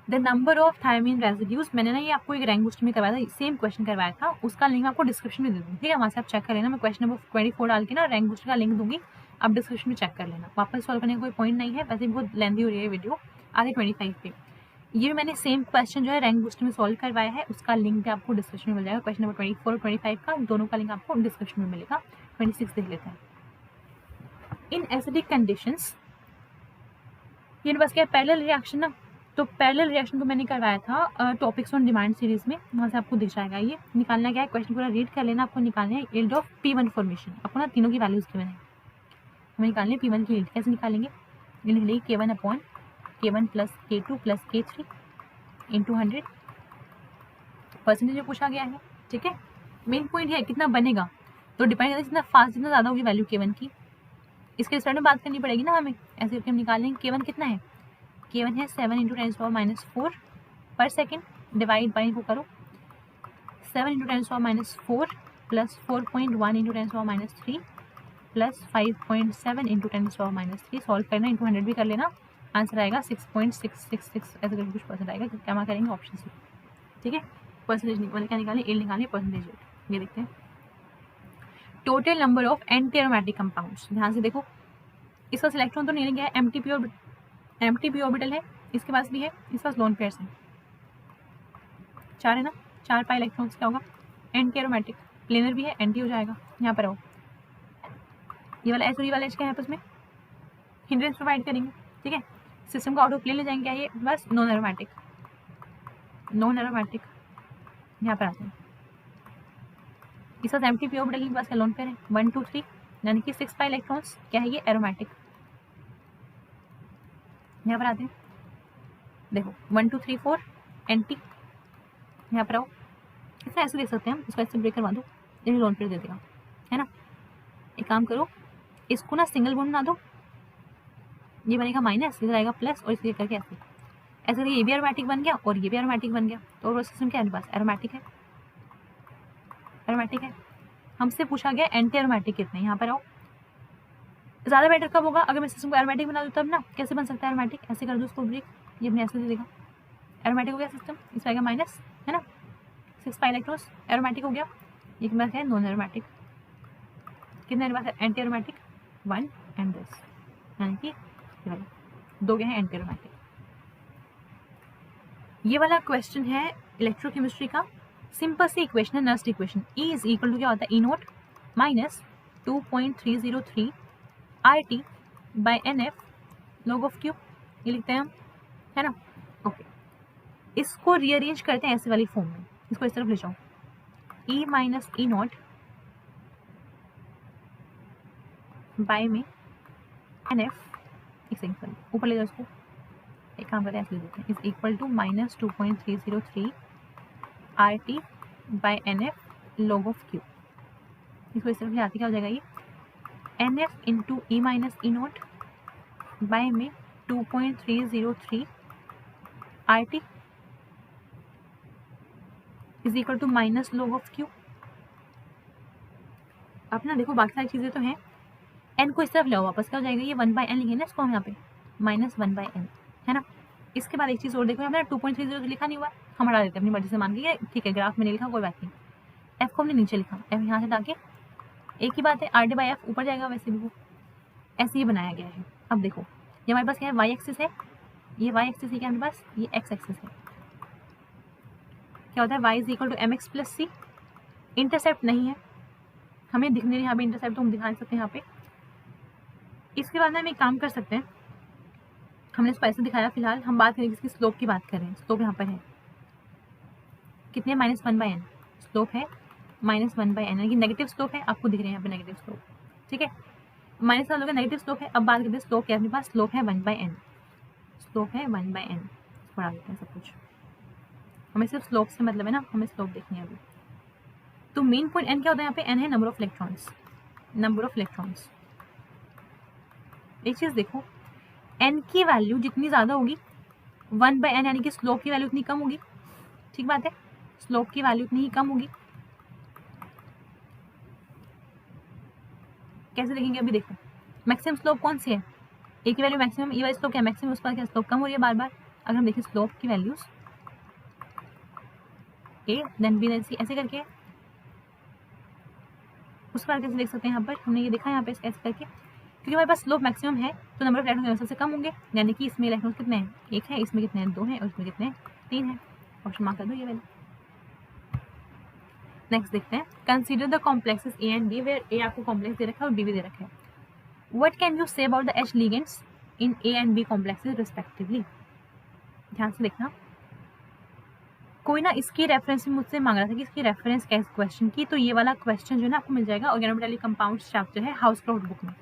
The number of thymine residues, मैंने ना ये आपको एक रैंक बूस्टर में करवाया था, सेम क्वेश्चन करवाया था, उसका लिंक आपको डिस्क्रिप्शन में दे दूँगी, ठीक है। वहाँ से आप चेक कर लेना, मैं क्वेश्चन नंबर 24 डाल के ना रैंक बूस्टर का लिंक दूंगी, आप डिस्क्रिप्शन में चेक कर लेना। वापस सॉल्व करने का कोई पॉइंट नहीं है, वैसे बहुत लेंथी हो रही है वीडियो, आगे 25 पे। ये भी मैंने सेम क्वेश्चन जो है रैंक बूस्टर में सॉल्व करवाया है, उसका लिंक भी आपको डिस्क्रिप्शन में मिल जाएगा। क्वेश्चन नंबर 24 और 25 का दोनों का लिंक आपको डिस्क्रिप्शन में मिलेगा। 26 देख लेते हैं। इन एसिडिक कंडीशंस, ये बस क्या है पैरेलल रिएक्शन ना, तो पैरेलल रिएक्शन को मैंने करवाया था टॉपिक्स ऑन डिमांड सीरीज में, वहाँ से आपको दिख जाएगा। ये निकालना क्या है, क्वेश्चन पूरा रीड कर लेना, आपको निकालना है यील्ड ऑफ P1 फॉर्मेशन। आपको ना तीनों की वैल्यूज गिवन है, हमें निकालनी है P1 की यील्ड। कैसे निकालेंगे, ये लिख लेंगे K1 + K2 + K3 into 100, percentage में पूछा गया है, ठीक है। मेन पॉइंट है कितना बनेगा, तो डिपेंड करता है जितना फास्ट, जितना ज़्यादा होगी वैल्यू K1 की, इसके रिजल्ट में बात करनी पड़ेगी ना हमें। ऐसे करके हम निकालेंगे K1 कितना है, K1 है 7 × 10⁻⁴ पर सेकेंड, डिवाइड बाई को करो 7 × 10⁻⁴ प्लस 4.1 × 10⁻³ प्लस 5.7 × 10⁻³ सॉल्व करना, इंटू 100 भी कर लेना, आंसर आएगा 6.666 ऐसे करके कुछ परसेंट आएगा। क्या मार्क करेंगे, ऑप्शन सी, ठीक है। परसेंटेज क्या निकालें, एल निकालें, परसेंटेज रेट। ये देखते हैं total number of anti aromatic compounds. ध्यान से देखो, इसका इलेक्ट्रॉन तो नहीं गया है, एम्प्टी ऑर्बिटल है, इसके पास भी है, इसके पास लोन पेयर्स है, 4 है ना, 4 पाई इलेक्ट्रॉन्स क्या होगा, एंटी एरोमेटिक। प्लेनर भी है, एंटी हो जाएगा। यहाँ पर आओ, ये वाला एच और ये वाला एच क्या है आपस में हिंड्रेंस प्रोवाइड करेंगे, ठीक है। सिस्टम को आउट ऑफ प्लेन ले जाएंगे, क्या ये बस नॉन एरोमेटिक। यहाँ पर आते हैं, इसका एम्प्टी पी ऑर्बिटल के पास लोन पेयर है 1 2 3, यानी कि 6 पाई इलेक्ट्रॉन्स, क्या है ये एरोमेटिक। यहाँ पर आते हैं, देखो 1 2 3 4 एंटी। यहाँ पर आओ, इसे ऐसे देख सकते हैं हम, इसको ऐसे ब्रेक करवा दो, ये लोन पेयर दे देगा, है ना। एक काम करो, इसको ना सिंगल बॉन्ड बना दो, ये बनेगा माइनस, इधर आएगा प्लस, और इसे करके ऐसे ऐसे ये भी एरोमेटिक बन गया और ये भी एरोमेटिक बन गया। तो ओवरऑल सिस्टम क्या है पास, एरोमेटिक है, एरोमेटिक है। हमसे पूछा गया एंटी एरोमेटिक कितने, यहाँ पर आओ। ज़्यादा बेटर कब होगा, अगर मैं सिस्टम को एरोमेटिक बना दूँ तब ना। कैसे बन सकता है एरोमेटिक, ऐसे कर दो उसको ब्रेक, ये अपने ऐसे दे देगा, एरोमेटिक हो गया सिस्टम, इसमें आएगा माइनस, है ना। 6 पाई इलेक्ट्रॉन्स एरोमेटिक हो गया। ये के पास है नॉन एरोमेटिक, कितने पास है एंटी एरोमेटिक 1 एंड दिस, यानी कि ये वाला 2 क्या है एंटी एरोमेटिक। ये वाला क्वेश्चन है इलेक्ट्रोकेमिस्ट्री का, सिंपल सी इक्वेशन है, Nernst equation. E is equal to क्या होता है, E0 minus 2.303 RT by NF log of Q, ये लिखते हैं हम, है ना। ओके, इसको रीअरेंज करते हैं ऐसे वाली फॉर्म में, इसको इस तरफ ले जाओ, E माइनस E0 बाई में NF, एक सेकंड ऊपर ले जाओ इसको, एक काम करते हैं ऐसे ले देते हैं, is equal to minus 2.303 RT by NF log of Q। इसको इस तरफ ले आती क्या हो जाएगा, ये NF into E minus E0 by में 2.303 RT is equal to minus log of Q. अब ना देखो बाकी सारी चीज़ें तो हैं, एन को इस तरफ लाओ वापस, क्या हो जाएगा, ये 1/n लिखे ना इसको हम यहाँ पे, -1/n है ना। इसके बाद एक चीज़ और देखो, हमने 2.30 लिखा नहीं हुआ, हम हटा देते हैं अपनी मर्जी से मान के, ठीक है ग्राफ में नहीं लिखा कोई बात नहीं। एफ को हमने नीचे लिखा, एफ यहाँ से ताकि एक ही बात है, RD/F ऊपर जाएगा, वैसे भी वो ऐसे ही बनाया गया है। अब देखो ये हमारे पास क्या है, वाई एक्सिस है, ये वाई एक्सिस है क्या हमारे पास, ये एक्स एक्सिस है। क्या होता है, y is equal to mx plus C. Intercept नहीं है, हमें दिख नहीं रही यहाँ पे इंटरसेप्ट, तो हम दिखा नहीं सकते यहाँ पे। इसके बाद में हम एक काम कर सकते हैं, हमने इसको ऐसे दिखाया, फिलहाल हम बात करेंगे इसकी स्लोप की बात करें। स्लोप यहाँ पर है कितने, -1/n स्लोप है, -1/n यानी कि नेगेटिव स्लोप है, आपको दिख रहे हैं यहाँ पे नेगेटिव स्लोप, ठीक है, माइनस का नेगेटिव स्लोप है। अब बात करते हैं स्लोप क्या है अपने पास, स्लोप है 1/n, स्लोप है 1/n। पढ़ा देते हैं सब कुछ, हमें सिर्फ स्लोप से मतलब है ना, हमें स्लोप देखनी है अभी। तो मेन पॉइंट n क्या होता है यहाँ पे, n है number of electrons, number of electrons. एक चीज़ देखो, n की वैल्यू जितनी ज़्यादा होगी 1/n यानी कि स्लोप की वैल्यू उतनी कम होगी, ठीक बात है, स्लोप की वैल्यू उतनी ही कम होगी। कैसे देखेंगे अभी देखो, मैक्सिमम स्लोप कौन सी है, ए की वैल्यू मैक्सिमम, ये वाली स्लोप क्या है मैक्सिमम, उस पर क्या स्लोप कम हो रही है बार बार। अगर हम देखें स्लोप की values A then B then C ऐसे करके, उस पर कैसे देख सकते हैं, यहाँ पर हमने ये देखा यहाँ पे ऐसे करके, क्योंकि हमारे पास स्लोप मैक्सिमम है तो नंबर ऑफ इलेक्ट्रॉन सबसे कम होंगे, यानी कि इसमें इलेक्ट्रॉन कितने हैं, एक है, इसमें कितने हैं, 2 हैं, और इसमें कितने हैं, 3 हैं। ऑप्शन मार्क कर दो ये वाली। नेक्स्ट देखते हैं, consider the complexes A and B, where A आपको कॉम्प्लेक्स दे रखा है और बी भी दे रखा है। What can you say about the H ligands in A and B complexes respectively. ध्यान से देखना, कोई ना इसकी रेफरेंस में मुझसे मांग रहा था कि इसकी रेफरेंस क्या है इस क्वेश्चन की, तो ये वाला क्वेश्चन जो है ना आपको मिल जाएगा ऑर्गेनोमेटेलिक कंपाउंड्स चैप्टर है हाउसक्राफ्ट बुक में,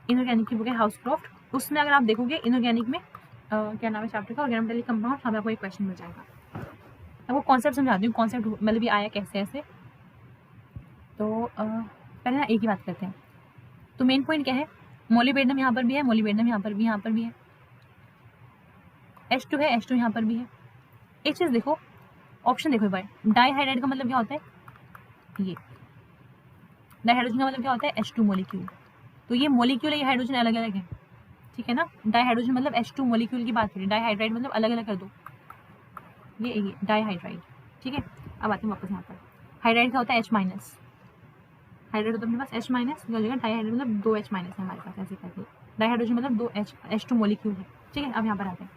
इनऑर्गेनिक की बुक है हाउसक्राफ्ट, उसमें अगर आप देखोगे इनऑर्गेनिक में क्या नाम है चैप्टर का, ऑर्गेनोमेटेलिक कंपाउंड, हमें आपको एक क्वेश्चन मिल जाएगा। आपको कॉन्सेप्ट समझाती हूँ, कॉन्सेप्ट मतलब ये आया कैसे ऐसे। तो पहले ना एक ही बात करते हैं, तो मेन पॉइंट क्या है, मोलिबेडनम यहाँ पर भी है, मोलिबेडनम यहाँ पर भी, यहाँ पर भी है, H2 है, H2 यहाँ पर भी है। एक चीज़ देखो, ऑप्शन देखो भाई, डाईहाइड्राइड का मतलब क्या होता है, ये डाईहाइड्रोजन का मतलब क्या होता है, H2 मॉलिक्यूल। तो ये मॉलिक्यूल है, ये हाइड्रोजन अलग अलग है, ठीक है ना। डाईहाइड्रोजन मतलब H2 मॉलिक्यूल की बात करें, डाईहाइड्राइड मतलब अलग अलग कर दो, ये डाईहाइड्राइड, ठीक है। अब आते हैं वापस यहाँ पर, हाइड्राइड का होता है H-, हाइड्राइड होता है अपने पास H-, डाईहाइड्राइड मतलब 2H- है हमारे पास, ऐसे करके डाईहाइड्रोजन मतलब 2H H2 मॉलिक्यूल है, ठीक है। अब यहाँ पर आते हैं,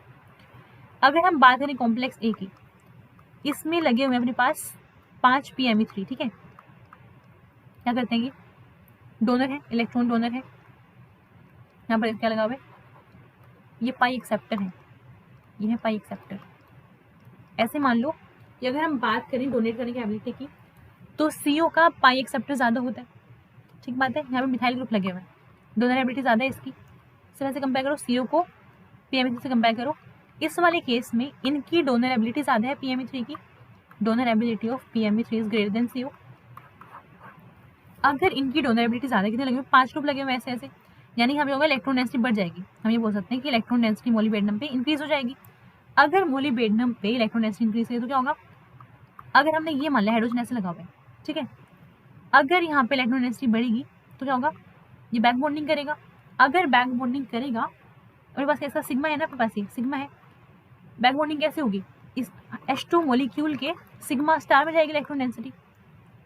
अगर हम बात करें कॉम्प्लेक्स ए की, इसमें लगे हुए अपने पास 5 PMe3, ठीक है। क्या करते हैं कि डोनर है, इलेक्ट्रॉन डोनर है, यहाँ पर क्या लगा हुआ है, ये पाई एक्सेप्टर है, ये है पाई एक्सेप्टर। ऐसे मान लो कि अगर हम बात करें डोनेट करने की एबिलिटी की, तो CO का पाई एक्सेप्टर ज़्यादा होता है, ठीक बात है। यहाँ पे मिथाइल ग्रुप लगे हुए हैं, डोनर एबिलिटी ज़्यादा है इसकी, सिर्फ ऐसे कंपेयर करो, CO को PMe3 से कंपेयर करो। इस वाले केस में इनकी डोनर एबिलिटी ज़्यादा है PMe3 की, donor ability of PMe3 is greater than CO। अगर इनकी डोनर एबिलिटी ज़्यादा, कितने लगे हुए, 5 ग्रुप लगे हुए ऐसे ऐसे, यानी हमें होगा इलेक्ट्रॉन डेंसिटी बढ़ जाएगी। हम ये बोल सकते हैं कि इलेक्ट्रॉन डेंसिटी मोलिबेडनम पे इंक्रीज हो जाएगी। अगर मोलिबेडनम पे इलेक्ट्रॉन डेंसिटी इंक्रीज है तो क्या होगा, अगर हमने ये मान लिया हाइड्रोजन ऐसे लगा हुआ है, ठीक है, अगर यहाँ पे इलेक्ट्रॉन डेंसिटी बढ़ेगी तो क्या होगा, ये बैक बॉन्डिंग करेगा। अगर बैक बॉन्डिंग करेगा, मेरे पास कैसा सिग्मा है ना, अपने पास ये सिग्मा है, बैक बॉन्डिंग कैसे होगी, इस H2 मॉलिक्यूल के सिग्मा स्टार में जाएगी इलेक्ट्रॉन डेंसिटी।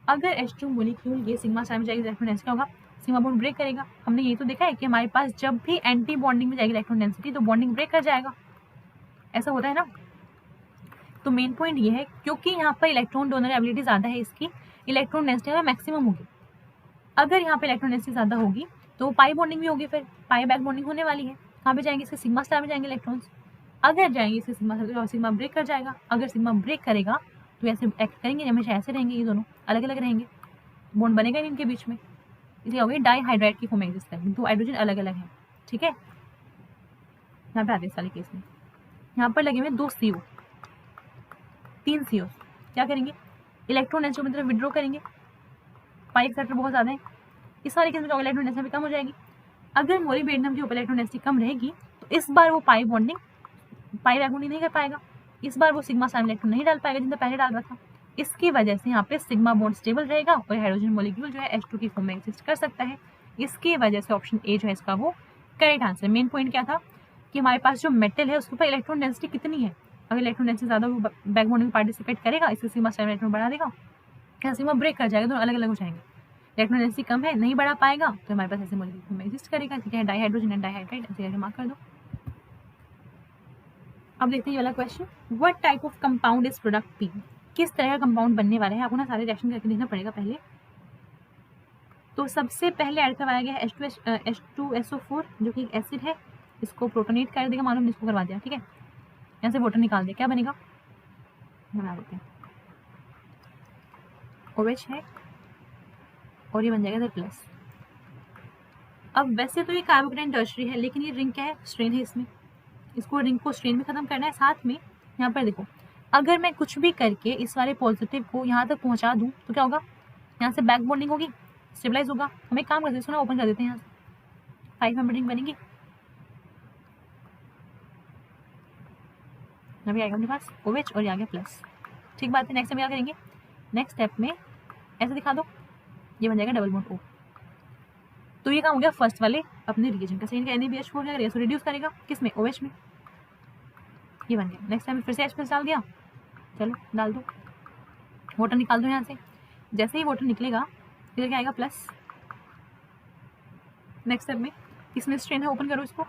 अगर H2 मॉलिक्यूल के सिग्मा स्टार में जाएगी इलेक्ट्रॉन डेंसिटी होगा, सिग्मा बॉन्ड ब्रेक करेगा। हमने यही तो देखा है कि हमारे पास जब भी एंटी बॉन्डिंग में जाएगी इलेक्ट्रॉन डेंसिटी तो बॉन्डिंग ब्रेक कर जाएगा, ऐसा होता है ना। तो मेन पॉइंट ये है, क्योंकि यहाँ पर इलेक्ट्रॉन डोनर एबिलिटी ज़्यादा है, इसकी इलेक्ट्रॉन डेंसिटी मैक्सिमम होगी। अगर यहाँ पे इलेक्ट्रॉन डेंसिटी ज़्यादा होगी तो पाई बॉन्डिंग भी होगी, फिर पाई बैक बॉन्डिंग होने वाली है, कहाँ पे जाएंगे, इसके सिग्मा स्टार में जाएंगे इलेक्ट्रॉन्स। अगर जाएंगे इसके सिग्मा स्टार तो सिग्मा ब्रेक कर जाएगा। अगर सिग्मा ब्रेक करेगा तो ऐसे एक्ट करेंगे, हमेशा ऐसे रहेंगे, ये दोनों अलग अलग रहेंगे, बॉन्ड बनेगा नहीं इनके बीच में, इसलिए हो गई डाईहाइड्राइड की फॉर्म एग्जिस्ट करेंगे, तो हाइड्रोजन अलग अलग है, ठीक है। यहाँ पे आते हैं इस वाले केस में, यहाँ पर लगे हुए 2 CO, 3 CO, क्या करेंगे, इलेक्ट्रॉन डेंसिटी मतलब विड्रॉ करेंगे, पाई एक्सेप्टर बहुत ज़्यादा है, इस वाले केस में इलेक्ट्रॉन डेंसिटी कम हो जाएगी। अगर मोलिबेडनम के ऊपर इलेक्ट्रॉन डेंसिटी कम रहेगी तो इस बार वो पाई बैक बॉन्डिंग नहीं कर पाएगा, इस बार वो सिग्मा 7 इलेक्ट्रॉन नहीं डाल पाएगा जितना पहले डाल रहा था। इसकी वजह से यहाँ पे सिग्मा बॉन्ड स्टेबल रहेगा और हाइड्रोजन मॉलिक्यूल जो है H2 की फॉर्म में एग्जिस्ट कर सकता है। इसकी वजह से ऑप्शन ए जो है इसका वो करेक्ट आंसर। मेन पॉइंट क्या था कि हमारे पास जो मेटल है उसके ऊपर इलेक्ट्रॉन डेंसिटी कितनी है। अगर इलेक्ट्रॉन डेंसिटी ज़्यादा वो बैकबोन में पार्टिसिपेट करेगा, इससे सिग्मा 7 इलेक्ट्रॉन बढ़ा देगा, क्या सिग्मा ब्रेक कर जाएगा, दोनों अलग अलग हो जाएंगे। इलेक्ट्रॉन डेंसिटी कम है, नहीं बढ़ा पाएगा, तो हमारे पास ऐसे मॉलिक्यूल में एग्जिस्ट करेगा, ठीक है, डाइहाइड्रोजन एंड डाइहाइड्राइड ऐसे करके मार्क कर दो। अब देखते हैं ये वाला question, what type of compound is product P. किस तरह का कंपाउंड बनने वाला है, आपको ना सारे रिएक्शन करके देखना पड़ेगा पहले। तो सबसे पहले ऐड करवाया गया है H2SO4 जो कि एक एसिड है, इसको प्रोटोनेट कर देगा, मालूम इसको करवा दिया, ठीक है, यहाँ से वाटर निकाल दिया, क्या बनेगा, बना देते हैं OH है और ये बन जाएगा प्लस। अब वैसे तो ये कार्बोकेटाइन टर्शरी है, लेकिन ये रिंग क्या है, स्ट्रेन है, इसमें इसको रिंग को स्ट्रेन में खत्म करना है। साथ में यहाँ पर देखो, अगर मैं कुछ भी करके इस वाले पॉजिटिव को यहाँ तक पहुँचा दूँ तो क्या होगा, यहाँ से बैक बॉन्डिंग होगी, स्टेबलाइज होगा। हम एक काम करते हैं, इसको ना ओपन कर देते हैं, यहाँ से 5 मेंबर रिंग बनेगी, अभी आएगा अपने पास OH और ये आ गया प्लस, ठीक बात है। नेक्स्ट हम क्या करेंगे, नेक्स्ट स्टेप में ऐसे दिखा दो, ये बन जाएगा डबल बॉन्ड O। तो ये काम हो गया फर्स्ट वाले अपने रिएजेंट का। सेकंड का NaBH4 क्या करेगा, रिड्यूस करेगा किसमें, OH में, ये बन गया। नेक्स्ट टाइम फिर से H+ डाल दिया, चलो डाल दो, वाटर निकाल दो यहाँ से, जैसे ही वाटर निकलेगा फिर क्या आएगा प्लस। नेक्स्ट स्टेप में इसमें स्ट्रेन है, ओपन करो इसको,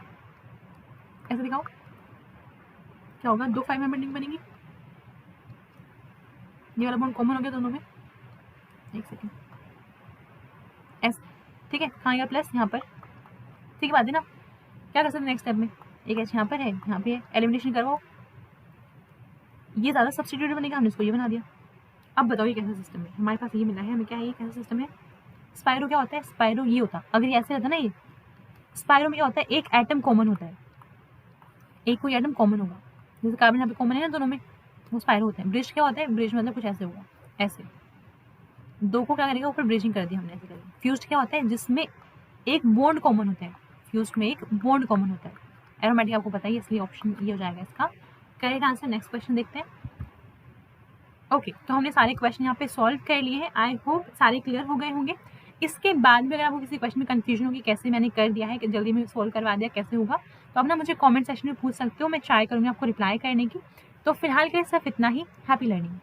ऐसे दिखाओ, क्या होगा, 2 5 मेंबर रिंग बनेगी, ये वाला बॉन्ड कॉमन हो गया दोनों में, एक सेकेंड ऐसे, ठीक है, कहाँ आएगा प्लस यहाँ पर, ठीक बात है ना। क्या कर सकते हैं नेक्स्ट स्टेप में, एक H यहाँ पर है, यहाँ पे एलिमिनेशन करो, ये ज़्यादा सब्स्टिट्यूट बनेगा, हमने इसको ये बना दिया। अब बताओ ये कैसा सिस्टम है, हमारे पास ये मिला है हमें, क्या है ये कैसा सिस्टम है। स्पाइरो क्या होता है, स्पाइरो ये होता, अगर ये ऐसे रहता ना, ये स्पाइरो में क्या होता है, एक एटम कॉमन होता है, एक कोई एटम कॉमन होगा, जैसे कार्बन यहाँ पे कॉमन है ना दोनों में, वो स्पाइरो होता है। ब्रिज क्या होता है, ब्रिज मतलब कुछ ऐसे होगा, ऐसे दो को क्या करेगा, ऊपर ब्रिजिंग कर दिया हमने, ऐसे करेंगे। फ्यूज्ड क्या होता है, जिसमें एक बॉन्ड कॉमन होता है, फ्यूज्ड में एक बॉन्ड कॉमन होता है। एरोमेटिक आपको पता ही, इसलिए ऑप्शन ये हो जाएगा इसका करेक्ट आंसर। नेक्स्ट क्वेश्चन देखते हैं। ओके, तो हमने सारे क्वेश्चन यहाँ पे सॉल्व कर लिए हैं, आई होप सारे क्लियर हो गए होंगे। इसके बाद भी अगर आपको किसी क्वेश्चन में कंफ्यूजन होगी कैसे मैंने कर दिया है, कि जल्दी में सॉल्व करवा दिया कैसे होगा, तो आप ना मुझे कमेंट सेक्शन में पूछ सकते हो, मैं ट्राई करूँगी आपको रिप्लाई करने की। तो फिलहाल के लिए सिर्फ इतना ही, हैप्पी लर्निंग।